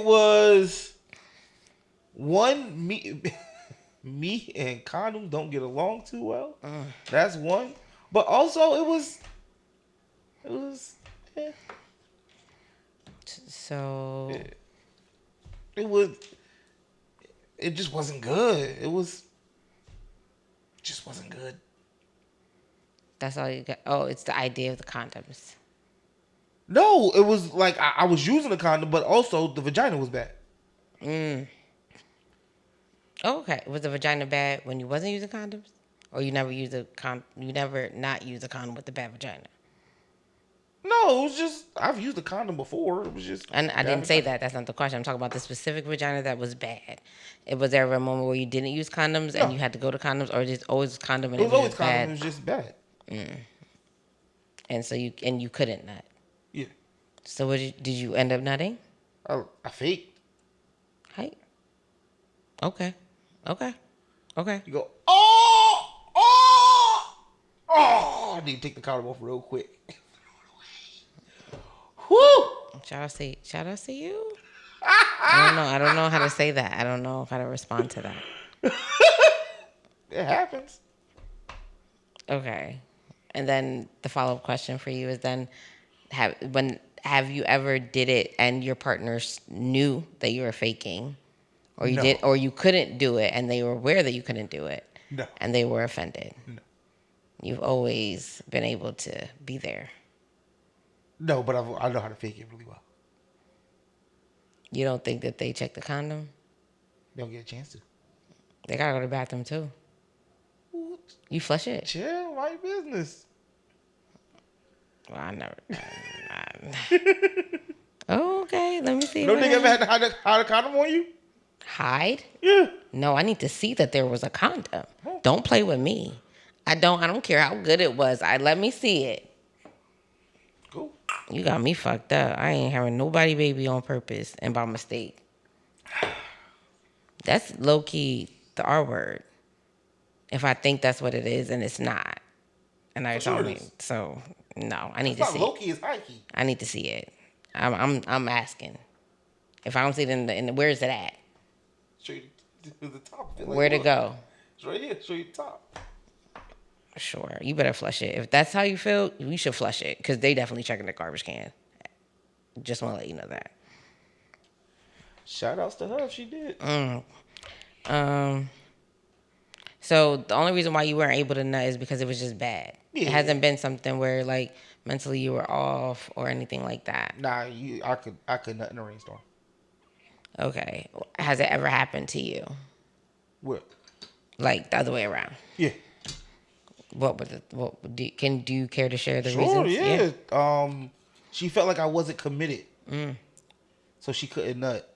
was one me and condom don't get along too well. That's one. But also it was So it just wasn't good. Just wasn't good. that's all you got. Oh, it's the idea of the condoms. No, it was like I was using a condom, but also the vagina was bad. Oh, okay. Was the vagina bad when you wasn't using condoms, or you never used you never not use a condom with the bad vagina? No, it was just I've used a condom before. It was just And I didn't say that. That's not the question. I'm talking about the specific vagina that was bad. Was there ever a moment where you didn't use condoms and you had to go to condoms, or just always condom and It was always just condom. bad? It was just bad. And so you couldn't nut. Yeah, So did you end up nutting? I faked. Hey. Okay. Okay. Okay. You go oh! I need to take the condom off real quick. Whoo! Shout out to you. I don't know how to say that. I don't know how to respond to that. It happens. Okay. And then the follow-up question for you is then have you ever did it and your partners knew that you were faking, or you No. did, or you couldn't do it and they were aware that you couldn't do it? No. And they were offended. No. You've always been able to be there. No, but I know how to fake it really well. You don't think that they check the condom? They don't get a chance to. They gotta go to the bathroom too. You flush it? Chill, my business. Well, I never. Oh, okay. Let me see. No nigga ever had to hide a condom on you? Hide? Yeah. No, I need to see that there was a condom. Don't play with me. I don't care how good it was. Let me see it. Cool. You got me fucked up. I ain't having nobody baby on purpose and by mistake. That's low key the R word. If I think that's what it is and it's not. And I told me. So no, I need to see. It's not low key, it's high key. I need to see it. I'm asking. If I don't see it in the where is it at? Show you the top. Where to go? It's right here. Show you the top. Sure, you better flush it. If that's how you feel, you should flush it because they definitely checking the garbage can. Just want to let you know that. Shout outs to her if she did. So the only reason why you weren't able to nut is because it was just bad. Yeah. It hasn't been something where like mentally you were off or anything like that. Nah, I could nut in a rainstorm. Okay. Has it ever happened to you? What? Like the other way around? Yeah. Do you care to share the Sure, reasons? yeah. She felt like I wasn't committed. So she couldn't nut.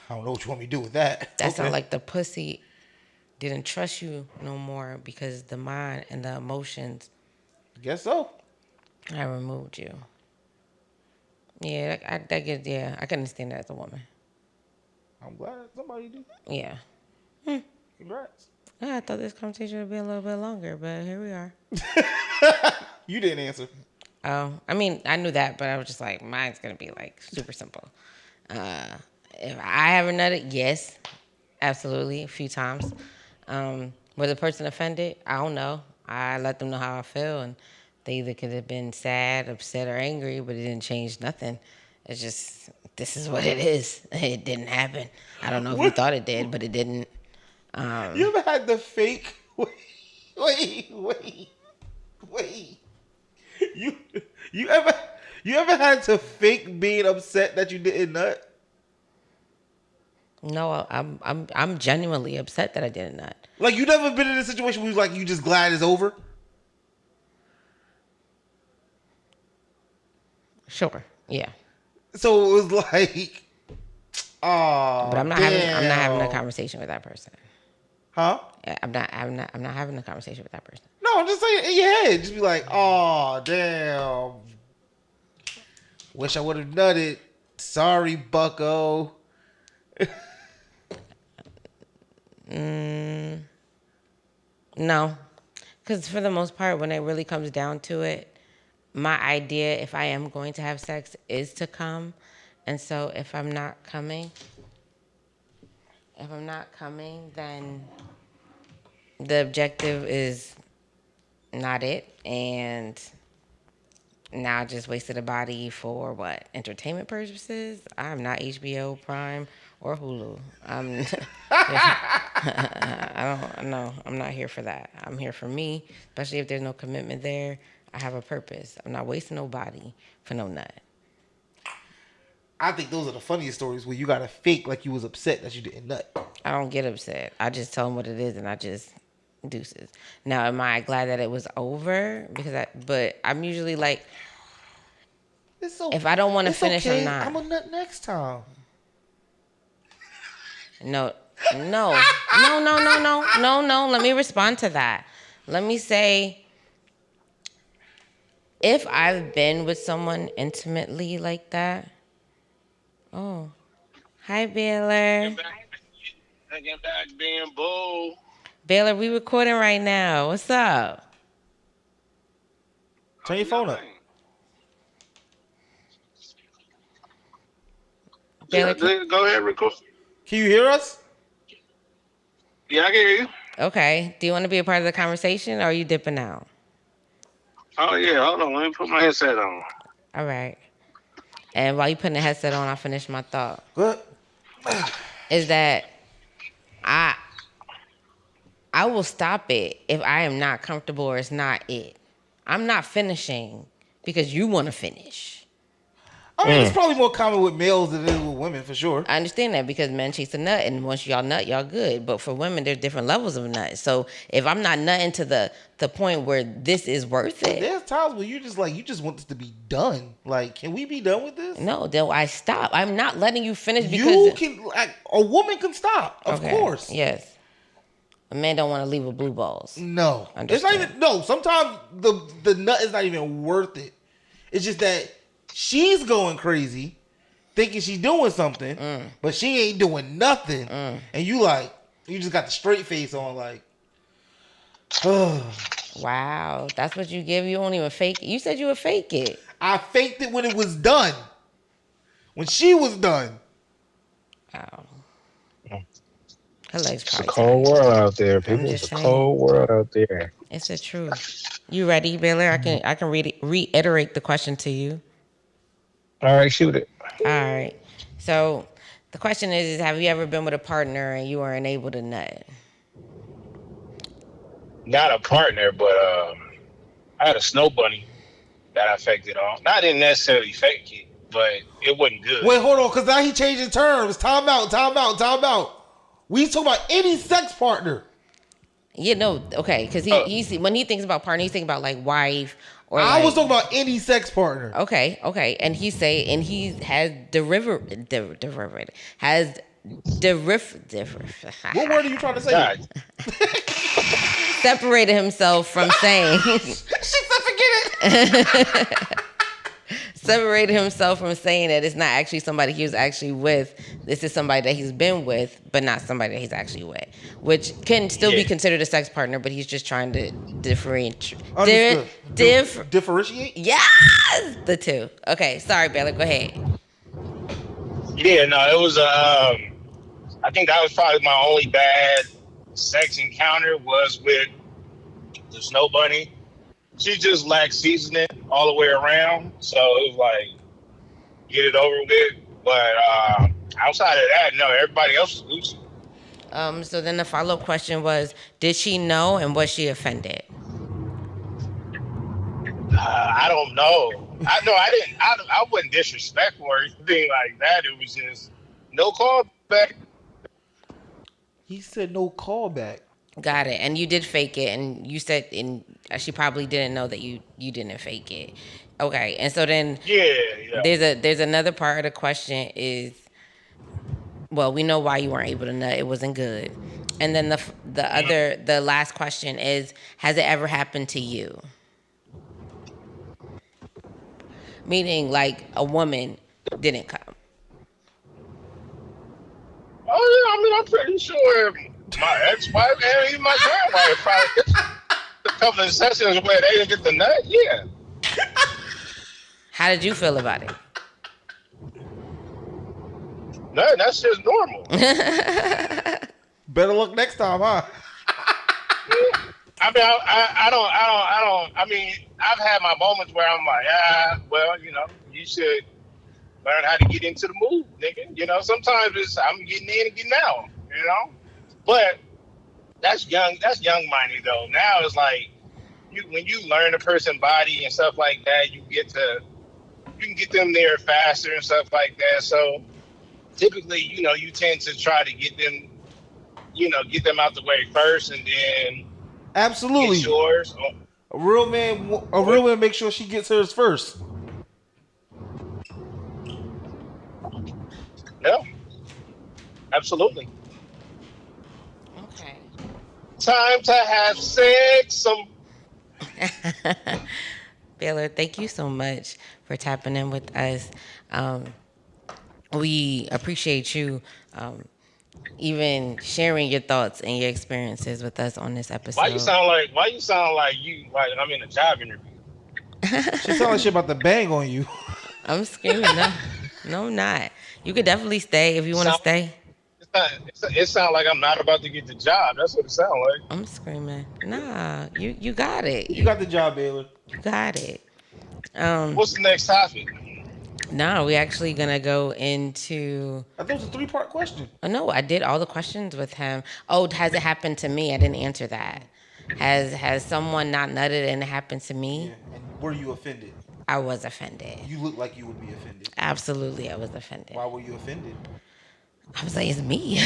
I don't know what you want me to do with that. That sounds like the pussy didn't trust you no more because the mind and the emotions. I guess so. I removed you. Yeah, I can understand that as a woman. I'm glad somebody did. Yeah. Congrats. I thought this conversation would be a little bit longer, but here we are. You didn't answer. Oh, I mean, I knew that, but I was just like, mine's gonna be like super simple. If I haven't nutted, yes, absolutely, a few times. Was the person offended? I don't know. I let them know how I feel, and they either could have been sad, upset, or angry, but it didn't change nothing. It's just, this is what it is. It didn't happen. I don't know if you thought it did, but it didn't. You ever had the fake? Wait. You you ever had to fake being upset that you didn't nut? No, I'm genuinely upset that I did nut. Like you never been in a situation where like you just glad it's over? Sure, yeah. So it was like, oh, But I'm not having a conversation with that person. Huh? I'm not having a conversation with that person. No, I'm just saying in your head, just be like, oh, damn. Wish I would have nutted. Sorry, bucko. No, because for the most part, when it really comes down to it, my idea, if I am going to have sex, is to come. And so if I'm not coming, then the objective is not it. And now I just wasted a body for what? Entertainment purposes? I'm not HBO Prime or Hulu. I don't know. I'm not here for that. I'm here for me, especially if there's no commitment there. I have a purpose. I'm not wasting no body for no nut. I think those are the funniest stories where you got to fake like you was upset that you didn't nut. I don't get upset. I just tell them what it is and I just deuces. Now, am I glad that it was over? But I'm usually like, if I don't want to finish, okay. I'm not. I'm going to nut next time. No. Let me respond to that. Let me say, if I've been with someone intimately like that. Oh, hi, Baylor. Get back, being bull. Baylor, we recording right now. What's up? Turn your phone up. Baylor, Go ahead, record. Can you hear us? Yeah, I can hear you. Okay. Do you want to be a part of the conversation or are you dipping out? Oh, yeah. Hold on. Let me put my headset on. All right. And while you putting the headset on, I'll finish my thought. Good. Is that I will stop it if I am not comfortable or it's not it. I'm not finishing because you want to finish. I mean, it's probably more common with males than it is with women, for sure. I understand that because men chase a nut, and once y'all nut, y'all good. But for women, there's different levels of nut. So if I'm not nutting to the point where this is worth it, there's times where you just want this to be done. Like, can we be done with this? No, then I stop. I'm not letting you finish because you can. Like, a woman can stop, of course. Yes. A man don't want to leave with blue balls. No, it's not even. No, sometimes the nut is not even worth it. It's just that she's going crazy, thinking she's doing something, but she ain't doing nothing. And you just got the straight face on, like, wow, that's what you give. You don't even fake it. You said you would fake it. I faked it when it was done. When she was done. Wow. Her legs It's a cold world out there, people. It's a cold world out there. It's the truth. You ready, Baylor? I can reiterate the question to you. All right, shoot it. All right. So the question is have you ever been with a partner and you weren't able to nut? Not a partner, but I had a snow bunny that I faked it on. I didn't necessarily fake it, but it wasn't good. Wait, hold on, because now he changing terms. Time out. We talking about any sex partner. Yeah, no, okay, because he when he thinks about partner, he's thinking about like wife or. I was talking about any sex partner. Okay, and he has What word are you trying to say? God, separated himself from saying She said, forget it. separated himself from saying that it's not actually somebody he was actually with. This is somebody that he's been with, but not somebody that he's actually with, which can still be yeah. considered a sex partner, but he's just trying to differentiate. Understood. Diff. Differentiate? Yes, the two. Okay, sorry, Baylor. Go ahead. Yeah, no, it was I think that was probably my only bad sex encounter was with the snow bunny. She just lacked seasoning all the way around, so it was like get it over with. But outside of that, no, everybody else was Gucci. So then the follow-up question was, did she know and was she offended? I don't know. I know I didn't. I wasn't disrespectful or anything like that. It was just no callback. He said no callback. Got it. And you did fake it, and you said, and she probably didn't know that you didn't fake it. Okay, and so then Yeah. there's another part of the question is, well, we know why you weren't able to nut. It wasn't good. And then the last question is, has it ever happened to you? Meaning, like, a woman didn't come. Oh yeah. I mean, I'm pretty sure my ex-wife and even my current wife probably a couple of sessions where they didn't get the nut. Yeah. How did you feel about it? No, that's just normal. Better luck next time, huh? I mean, I don't. I mean, I've had my moments where I'm like, well, you should learn how to get into the mood, nigga. Sometimes I'm getting in and getting out, But that's young. That's young minded though. Now it's like when you learn a person's body and stuff like that, you can get them there faster and stuff like that. So typically, you tend to try to get them out the way first, and then Absolutely. get yours. A real man makes sure she gets hers first. Yeah, absolutely. Okay. Time to have sex. Baylor, thank you so much for tapping in with us. We appreciate you even sharing your thoughts and your experiences with us on this episode. Why you sound like I'm in a job interview? She sound like she about to bang on you. I'm screaming. No, I'm not. You could definitely stay if you want to stay. It sounds like I'm not about to get the job. That's what it sounds like. I'm screaming. Nah, you got it. You got the job, Baylor. You got it. What's the next topic? No, we're actually gonna go into. I thought it was a 3-part question. Oh no, I did all the questions with him. Oh, has it happened to me? I didn't answer that. Has someone not nutted and it happened to me? Yeah. And were you offended? I was offended. You look like you would be offended. Absolutely, I was offended. Why were you offended? I was like, it's me.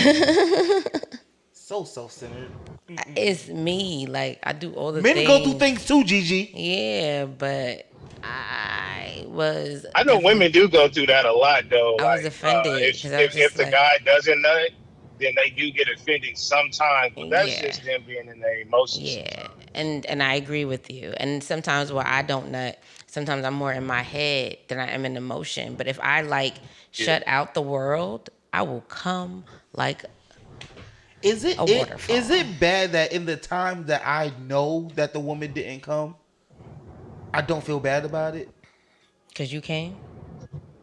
So self-centered. It's me. Like, I do all the Men things. go through things too, Gigi. Yeah, but I was. I know women do go through that a lot, though. I was offended. If the guy doesn't nut, then they do get offended sometimes. But that's just them being in their emotions. Yeah, and I agree with you. And sometimes where I don't nut, sometimes I'm more in my head than I am in emotion. But if I shut out the world, I will come like Is a waterfall. Is it bad that in the time that I know that the woman didn't come, I don't feel bad about it? Because you came?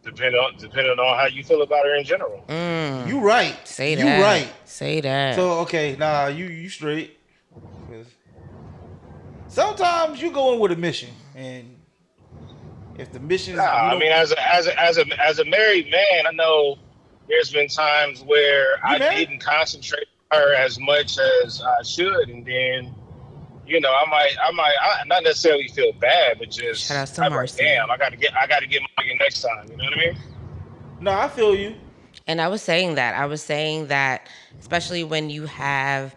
Depending on how you feel about her in general. You right. Say that. You right. Say that. So okay, nah, you straight. 'Cause sometimes you go in with a mission, and if the mission, I mean, as a married man, I know there's been times where I didn't concentrate on her as much as I should, and then I might not necessarily feel bad, but just shout out to Marcy. Damn, I gotta get my next time. You know what I mean? No, I feel you. And I was saying that, especially when you have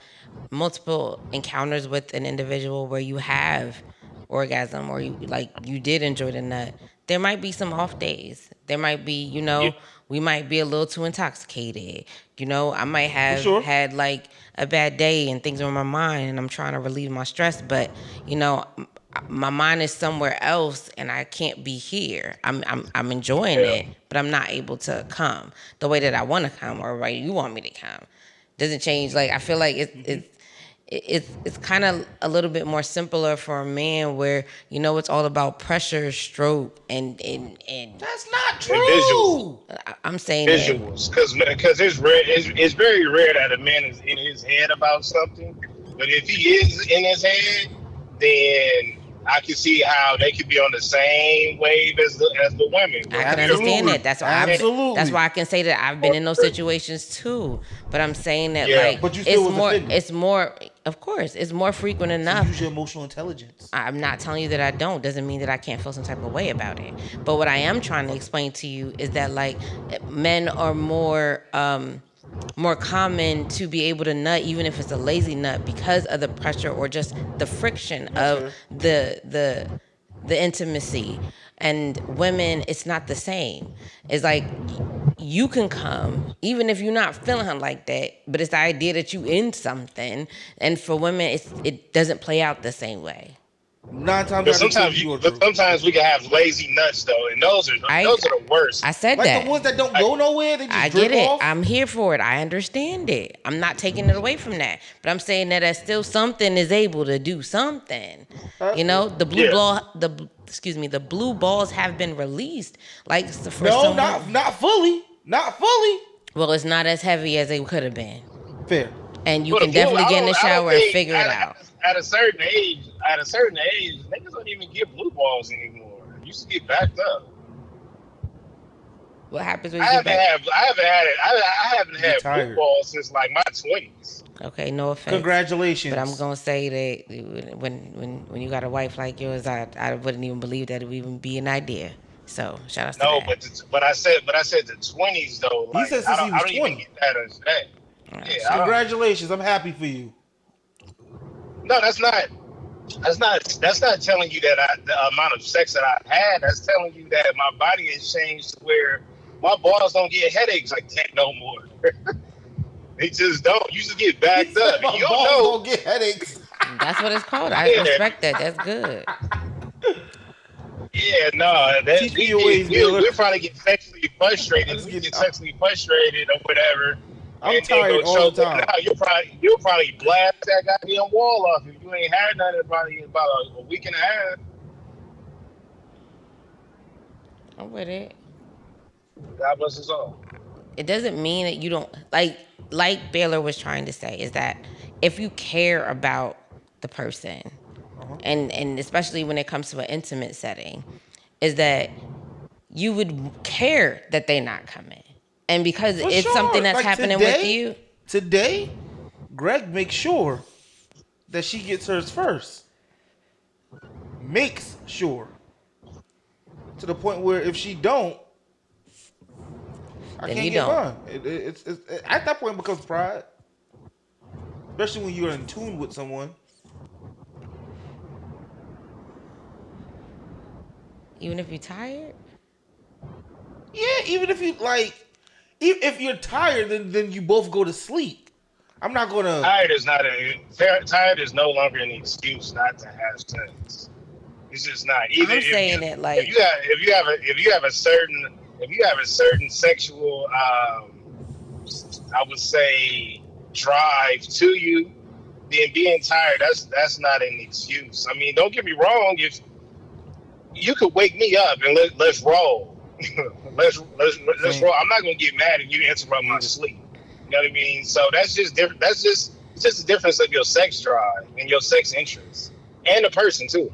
multiple encounters with an individual where you have orgasm or you did enjoy the nut, there might be some off days. There might be, Yeah. we might be a little too intoxicated. I might For have sure. had like a bad day and things are on my mind and I'm trying to relieve my stress, but you know, my mind is somewhere else and I can't be here. I'm enjoying Yeah. it, but I'm not able to come the way that I want to come or the way you want me to come. Doesn't change. Like I feel like it's kind of a little bit more simpler for a man where it's all about pressure, stroke, and That's not And visuals. true. I'm saying that Visuals, because it's rare. It's very rare that a man is in his head about something. But if he is in his head, then I can see how they could be on the same wave as the women. I Where can they're understand Absolutely. that. Absolutely. That's why I can say that I've been in those situations too. But I'm saying that Yeah. like But you still was offended. it's more of course, it's more frequent So enough. use your emotional intelligence. I'm not telling you that I don't. Doesn't mean that I can't feel some type of way about it. But what I am trying to explain to you is that like men are more common to be able to nut even if it's a lazy nut because of the pressure or just the friction of the intimacy. And women, it's not the same. It's like you can come even if you're not feeling like that, but it's the idea that you in something. And for women, it doesn't play out the same way. 9 times But out of 10, sometimes you are but true. sometimes we can have lazy nuts though, and those are the worst. I said Like that. the ones that don't go nowhere, they just I drip get it. off. I'm here for it. I understand it. I'm not taking it away from that. But I'm saying that still something is able to do something. The blue Yeah. ball, the blue balls have been released. Like for No, someone, not fully. Not fully. well, it's not as heavy as they could have been. Fair. And you But can definitely get in the shower and figure it out. At a certain age, niggas don't even get blue balls anymore. You used to get backed up. What happens when you get back? I haven't had blue tired. balls since like my 20s. Okay, no offense. Congratulations. But I'm gonna say that when you got a wife like yours, I wouldn't even believe that it would even be an idea. So shout out to No, that. but I said the 20s though. He Like, said since I he don't, was I don't even 20. get that as that. Yeah, I don't- Congratulations. I'm happy for you. no, that's not telling you that the amount of sex that I've had. That's telling you that my body has changed to where my balls don't get headaches like that no more. They just don't. You just get backed up. My You balls don't know. don't get headaches. That's what it's called. I Yeah. respect that. That's good. Yeah, no, Teach me your ways, Baylor. we're probably get sexually frustrated. Let's We get- get sexually frustrated or whatever. I'm and then tired go all the choke. time. Now you'll probably blast that goddamn wall off if you ain't had nothing probably about a week and a half. I'm with it. God bless us all. It doesn't mean that you don't like Baylor was trying to say is that if you care about the person and especially when it comes to an intimate setting, is that you would care that they're not coming. And because For it's sure. something that's Like happening today- with you. Today, Greg makes sure that she gets hers first. Makes sure. To the point where if she don't, I Then can't you get don't. mine. It's at that point it becomes pride. Especially when you're in tune with someone. Even if you're tired? Yeah, even if you like, if you're tired, then you both go to sleep. I'm not gonna. Tired is no longer an excuse not to have sex. It's just not. Either I'm saying it like if you have a certain sexual I would say drive to you, then being tired that's not an excuse. I mean, don't get me wrong. If you could wake me up and let's roll. let's roll. I'm not gonna get mad if you interrupt my sleep. You know what I mean? So that's just different. It's just a difference of your sex drive and your sex interests, and the person too.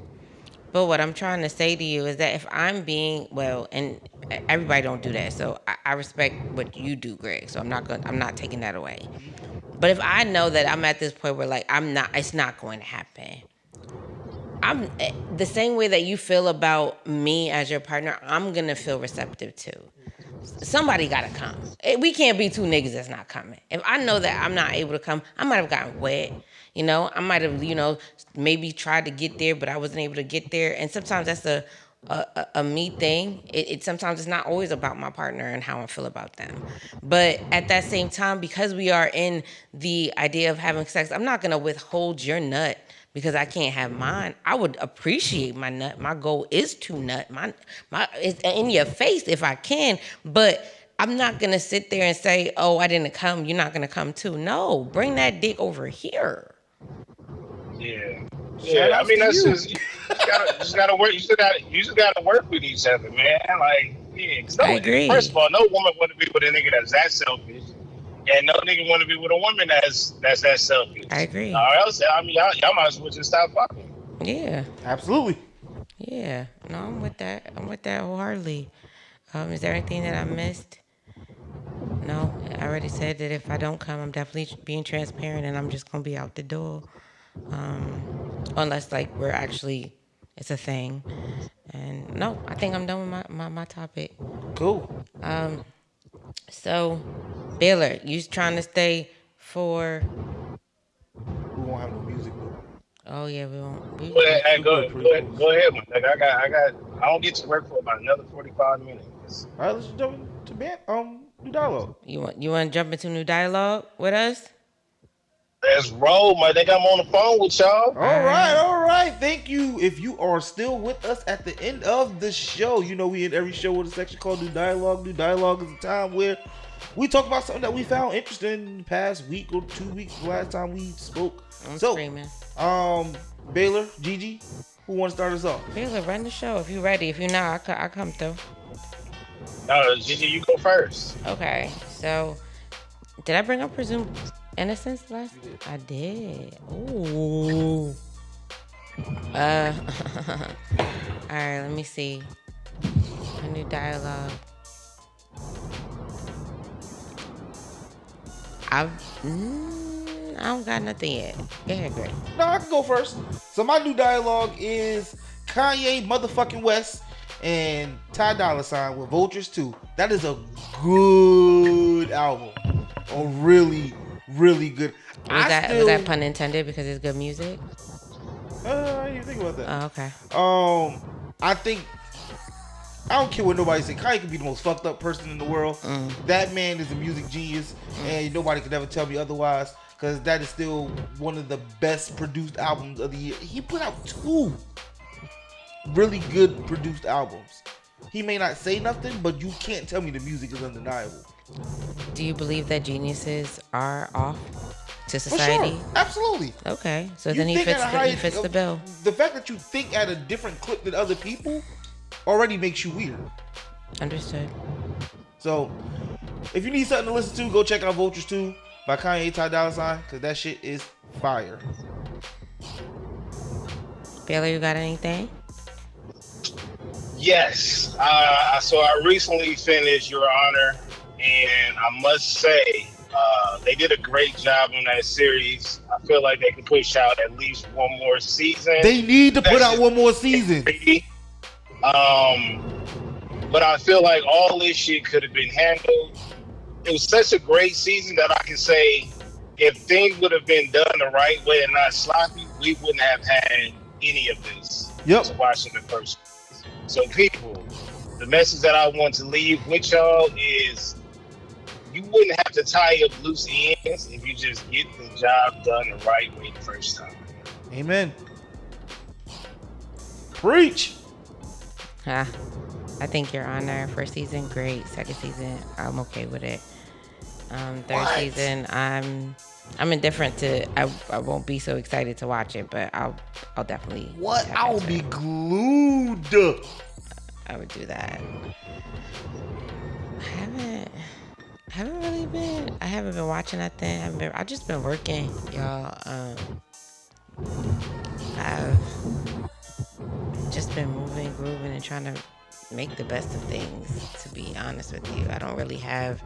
But what I'm trying to say to you is that if I'm being and everybody don't do that, so I respect what you do, Greg. So I'm not taking that away. But if I know that I'm at this point where like it's not going to happen. I'm the same way that you feel about me as your partner. I'm gonna feel receptive too. Somebody gotta come. We can't be two niggas that's not coming. If I know that I'm not able to come, I might have gotten wet. I might have maybe tried to get there, but I wasn't able to get there. And sometimes that's a me thing. It sometimes it's not always about my partner and how I feel about them. But at that same time, because we are in the idea of having sex, I'm not gonna withhold your nut because I can't have mine. I would appreciate my nut. My goal is to nut. My it's in your face if I can, but I'm not gonna sit there and say, "Oh, I didn't come. You're not gonna come too." No, bring that dick over here. Yeah. Shout Yeah, I outs mean to that's you. just you just gotta work. You just gotta work with each other, man. Like, yeah, 'cause I no, first agree. of all, no woman want to be with a nigga that's that selfish, and no nigga want to be with a woman that's that I selfish. agree. Or else, I mean, y'all might as well just stop fucking. Yeah. Absolutely. Yeah. No, I'm with that. I'm with that wholeheartedly. Is there anything that I missed? No, I already said that if I don't come, I'm definitely being transparent and I'm just gonna be out the door. Unless like we're actually it's a thing. And no, I think I'm done with my topic. Cool. So Baylor, you trying to stay for We won't have no music though. oh yeah, we won't Go ahead, hey, We go, put pretty go ahead, close. go ahead, man. Like, I don't get to work for about another 45 minutes. All right, let's jump into new dialogue. you want to jump into new dialogue with us? Let's roll, man. They got me on the phone with y'all. All right, right. all right. Thank you. If you are still with us at the end of the show, you know we in every show with a section called New Dialogue. New Dialogue is a time where we talk about something that we found interesting in the past week or 2 weeks. The last time we spoke. I'm So, screaming. Baylor, Gigi, who wants to start us off? Baylor, run the show if you ready. If you not, I come through. Gigi, you go first. Okay, so did I bring up presumed innocence last? I did. Ooh. All right. Let me see. A new dialogue. I don't got nothing yet. Go ahead, Greg. No, I can go first. So my new dialogue is Kanye motherfucking West and Ty Dolla Sign with Vultures 2. That is a good album. A really, really good. Was that pun intended because it's good music? I didn't even think about that. Oh, okay. I think I don't care what nobody say. Kanye could be the most fucked up person in the world. That man is a music genius, and nobody could ever tell me otherwise. Because that is still one of the best produced albums of the year. He put out 2 really good produced albums. He may not say nothing, but you can't tell me the music is undeniable. Do you believe that geniuses are off to For society? sure, absolutely. Okay, so You then he think fits at a he fits the bill. The fact that you think at a different clip than other people already makes you weird. Understood. So, if you need something to listen to, go check out Vultures 2 by Kanye Ty Dolla Sign, because that shit is fire. Baylor, you got anything? Yes. So I recently finished Your Honor, and I must say, they did a great job on that series. I feel like they could push out at least one more season. They need to put out one more season. But I feel like all this shit could have been handled. It was such a great season that I can say, if things would have been done the right way and not sloppy, we wouldn't have had any of this to watch in the first place. So people, the message that I want to leave with y'all is you wouldn't have to tie up loose ends if you just get the job done the right way the first time. Amen. Preach. I think Your Honor, first season, great. Second season, I'm okay with it. Third season, I'm indifferent to. I won't be so excited to watch it, but I'll definitely. What? tap I'll into be it. glued. I would do that. I haven't been watching nothing. I've just been working, y'all. I've just been moving, grooving, and trying to make the best of things, to be honest with you. I don't really have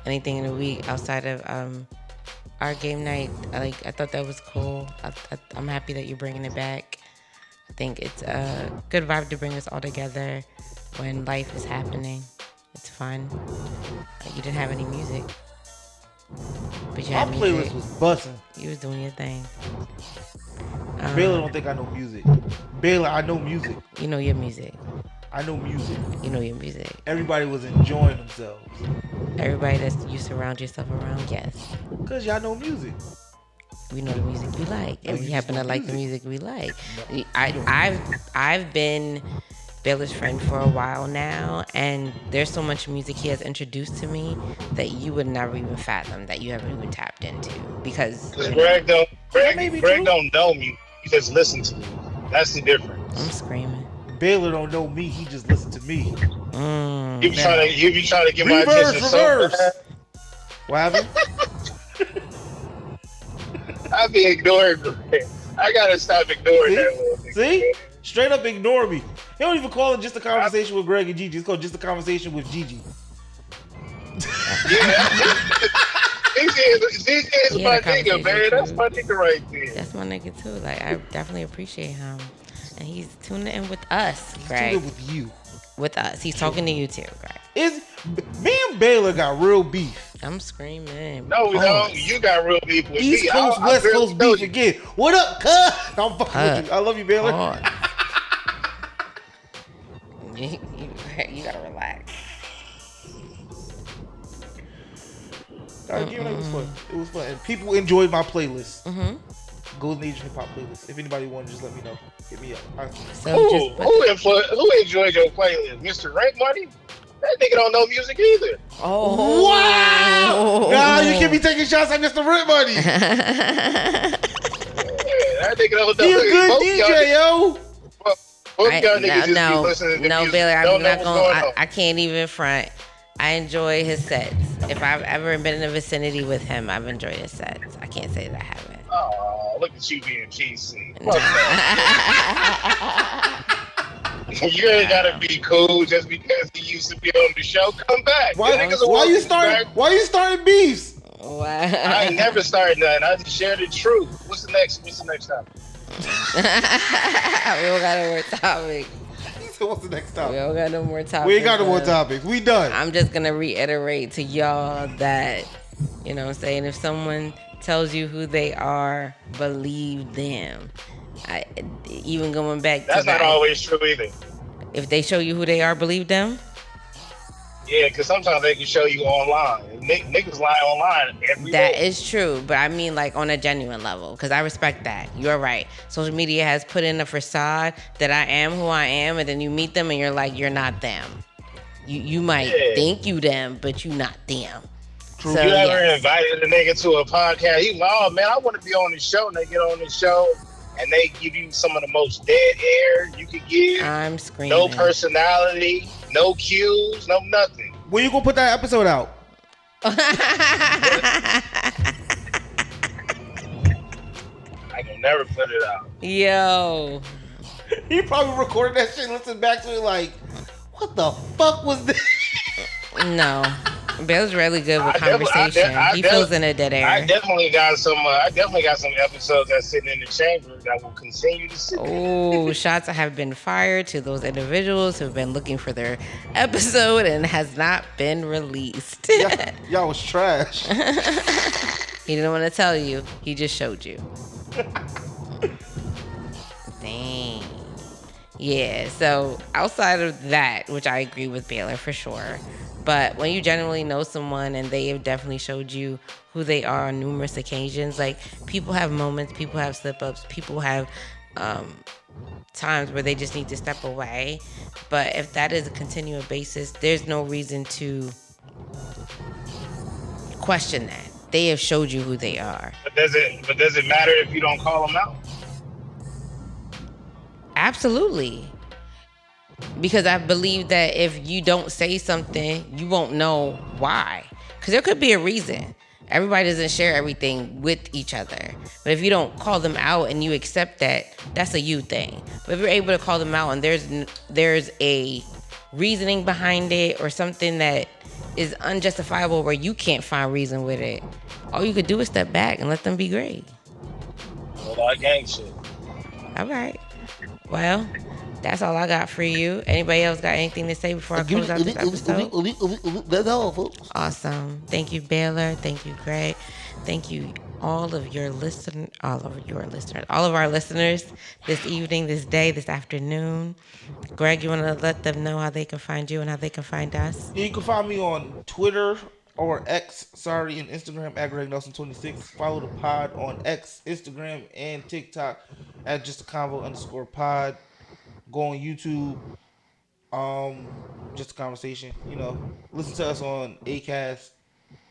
anything in the week outside of our game night. I thought that was cool. I'm happy that you're bringing it back. I think it's a good vibe to bring us all together when life is happening. It's fun. You didn't have any music, but you My had music. playlist was busting. You was doing your thing. Baylor don't think I know music. Baylor, I know music. You know your music. I know music. You know your music. Everybody was enjoying themselves. Everybody that you surround yourself around, yes. Because y'all know music. We know the music we like, and we happen to like the music we like. I've been Baylor's friend for a while now, and there's so much music he has introduced to me that you would never even fathom that you haven't even tapped into. Because Greg don't know me. He just listen to me. That's the difference. I'm screaming. Baylor don't know me. He just listened to me. You be trying to get my attention so bad. What happened? I be ignoring Greg. I gotta stop ignoring that little thing. See? Straight up ignore me. He don't even call it just a conversation with Greg and Gigi. It's called just a conversation with Gigi. Yeah. Gigi is my nigga, man. That's my nigga right there. That's my nigga too. Like, I definitely appreciate him. And he's tuning in with us, Greg. He's tuning in with you. With us. He's talking to you too, Greg. Me and Baylor got real beef. I'm screaming. No, we don't. You got real beef with East me. Coast, West Coast beef again. What up, cuz? I'm fucking with you. I love you, Baylor. You gotta relax. It was fun. It was fun. And people enjoyed my playlist. Mm-hmm. Golden Age Hip Hop playlist. If anybody wants, just let me know. Hit me up. Who enjoyed your playlist? Mr. Rank Money? That nigga don't know music either. Oh. Wow! Nah, you can't be taking shots at Mr. Rent Money. That nigga don't know. He a good DJ, yo. No, Baylor, I'm not going. I can't even front. I enjoy his sets. If I've ever been in the vicinity with him, I've enjoyed his sets. I can't say that I haven't. Oh, look at you being PC. You ain't gotta be cool just because he used to be on the show. Come back. Why you starting beefs? I ain't never started nothing. I just share the truth. What's the next topic? We don't got no more topics. So what's the next topic? We don't got no more topics. We ain't got no more topics. We done. I'm just gonna reiterate to y'all that, you know what I'm saying, if someone tells you who they are, believe them. Even going back that's to not always true either. If they show you who they are, believe them. Yeah, because sometimes they can show you online. Niggas lie online every day. That is true, but I mean like on a genuine level, because I respect that. You're right. Social media has put in a facade that I am who I am, and then you meet them and you're like, you're not them. You might think you them, but you not them. So, you ever invited a nigga to a podcast? He like, oh man, I want to be on the show. And they get on the show and they give you some of the most dead air you could give. I'm screaming. No personality, no cues, no nothing. When you gonna put that episode out? I can never put it out. Yo. He probably recorded that shit and listened back to it like, what the fuck was this? No. Bill's really good with conversation. He fills in a dead air. I definitely got some episodes that's sitting in the chamber that will continue to sit. Oh, shots have been fired to those individuals who have been looking for their episode and has not been released. Y'all was trash. He didn't want to tell you. He just showed you. Dang. Yeah, so outside of that, which I agree with Baylor for sure, but when you genuinely know someone and they have definitely showed you who they are on numerous occasions, like people have moments, people have slip-ups, people have times where they just need to step away. But if that is a continual basis, there's no reason to question that. They have showed you who they are. But does it matter if you don't call them out? Absolutely. Because I believe that if you don't say something, you won't know why. Because there could be a reason. Everybody doesn't share everything with each other. But if you don't call them out and you accept that, that's a you thing. But if you're able to call them out and there's a reasoning behind it or something that is unjustifiable where you can't find reason with it, all you could do is step back and let them be great. Well, that gang shit. All right. Well, that's all I got for you. Anybody else got anything to say before I close out this episode? That's all, folks. Awesome. Thank you, Baylor. Thank you, Greg. Thank you, all of our listeners this evening, this day, this afternoon. Greg, you want to let them know how they can find you and how they can find us? Yeah, you can find me on Twitter or X, and Instagram at Greg Nelson26. Follow the pod on X, Instagram, and TikTok at JustAConvo_pod. Go on YouTube. Just a conversation. Listen to us on Acast,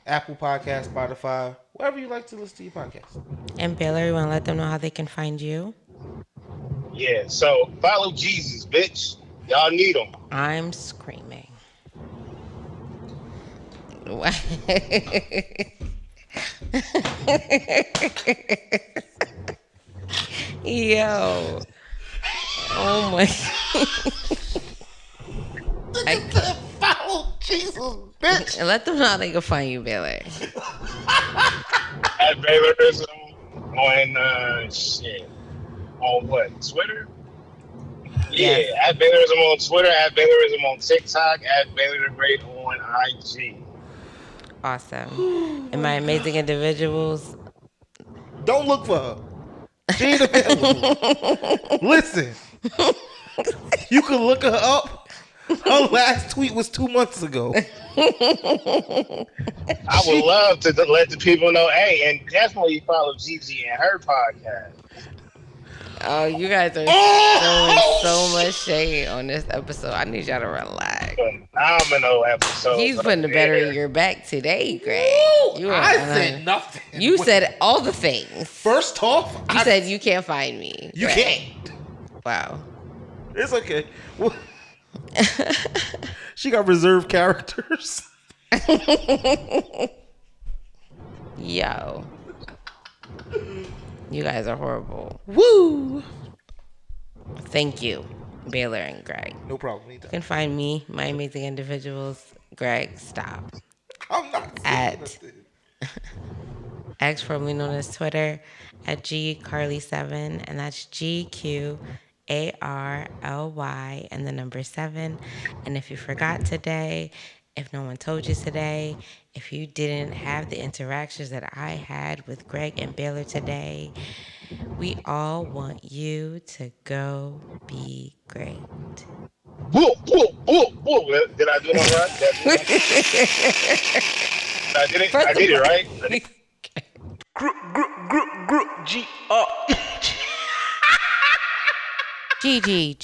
Apple Podcast, Spotify, wherever you like to listen to your podcast. And Baylor, you want to let them know how they can find you? Yeah, so follow Jesus, bitch. Y'all need him. I'm screaming. Yo. Oh my. I can't follow Jesus, bitch. And let them know how they can find you, Baylor. At Baylorism on shit. On what? Twitter? Yeah, Yes. at Baylorism on Twitter, at Baylorism on TikTok, at Baylor the Great on IG. Awesome. And my amazing individuals. Don't look for her. She ain't available. Listen, you can look her up. Her last tweet was 2 months ago. I would love to let the people know, hey, and definitely follow Gigi and her podcast. Oh, you guys are throwing so much shade on this episode. I need y'all to relax. Phenomenal episode. He's putting the better in your back today, Greg. I said nothing. You said all the things. First off, you said you can't find me. You Greg. can't. Wow. It's okay. Well, she got reserved characters. Yo. You guys are horrible. Woo! Thank you, Baylor and Greg. No problem. You can find me, my amazing individuals. Greg, stop. I'm not at X, formerly known as Twitter, at GCarly7, and that's GQARLY and the number 7. And if you forgot today, if no one told you today, if you didn't have the interactions that I had with Greg and Baylor today, we all want you to go be great. Whoa, whoa, whoa, whoa. Did I do it all right? I did it right. Gigi.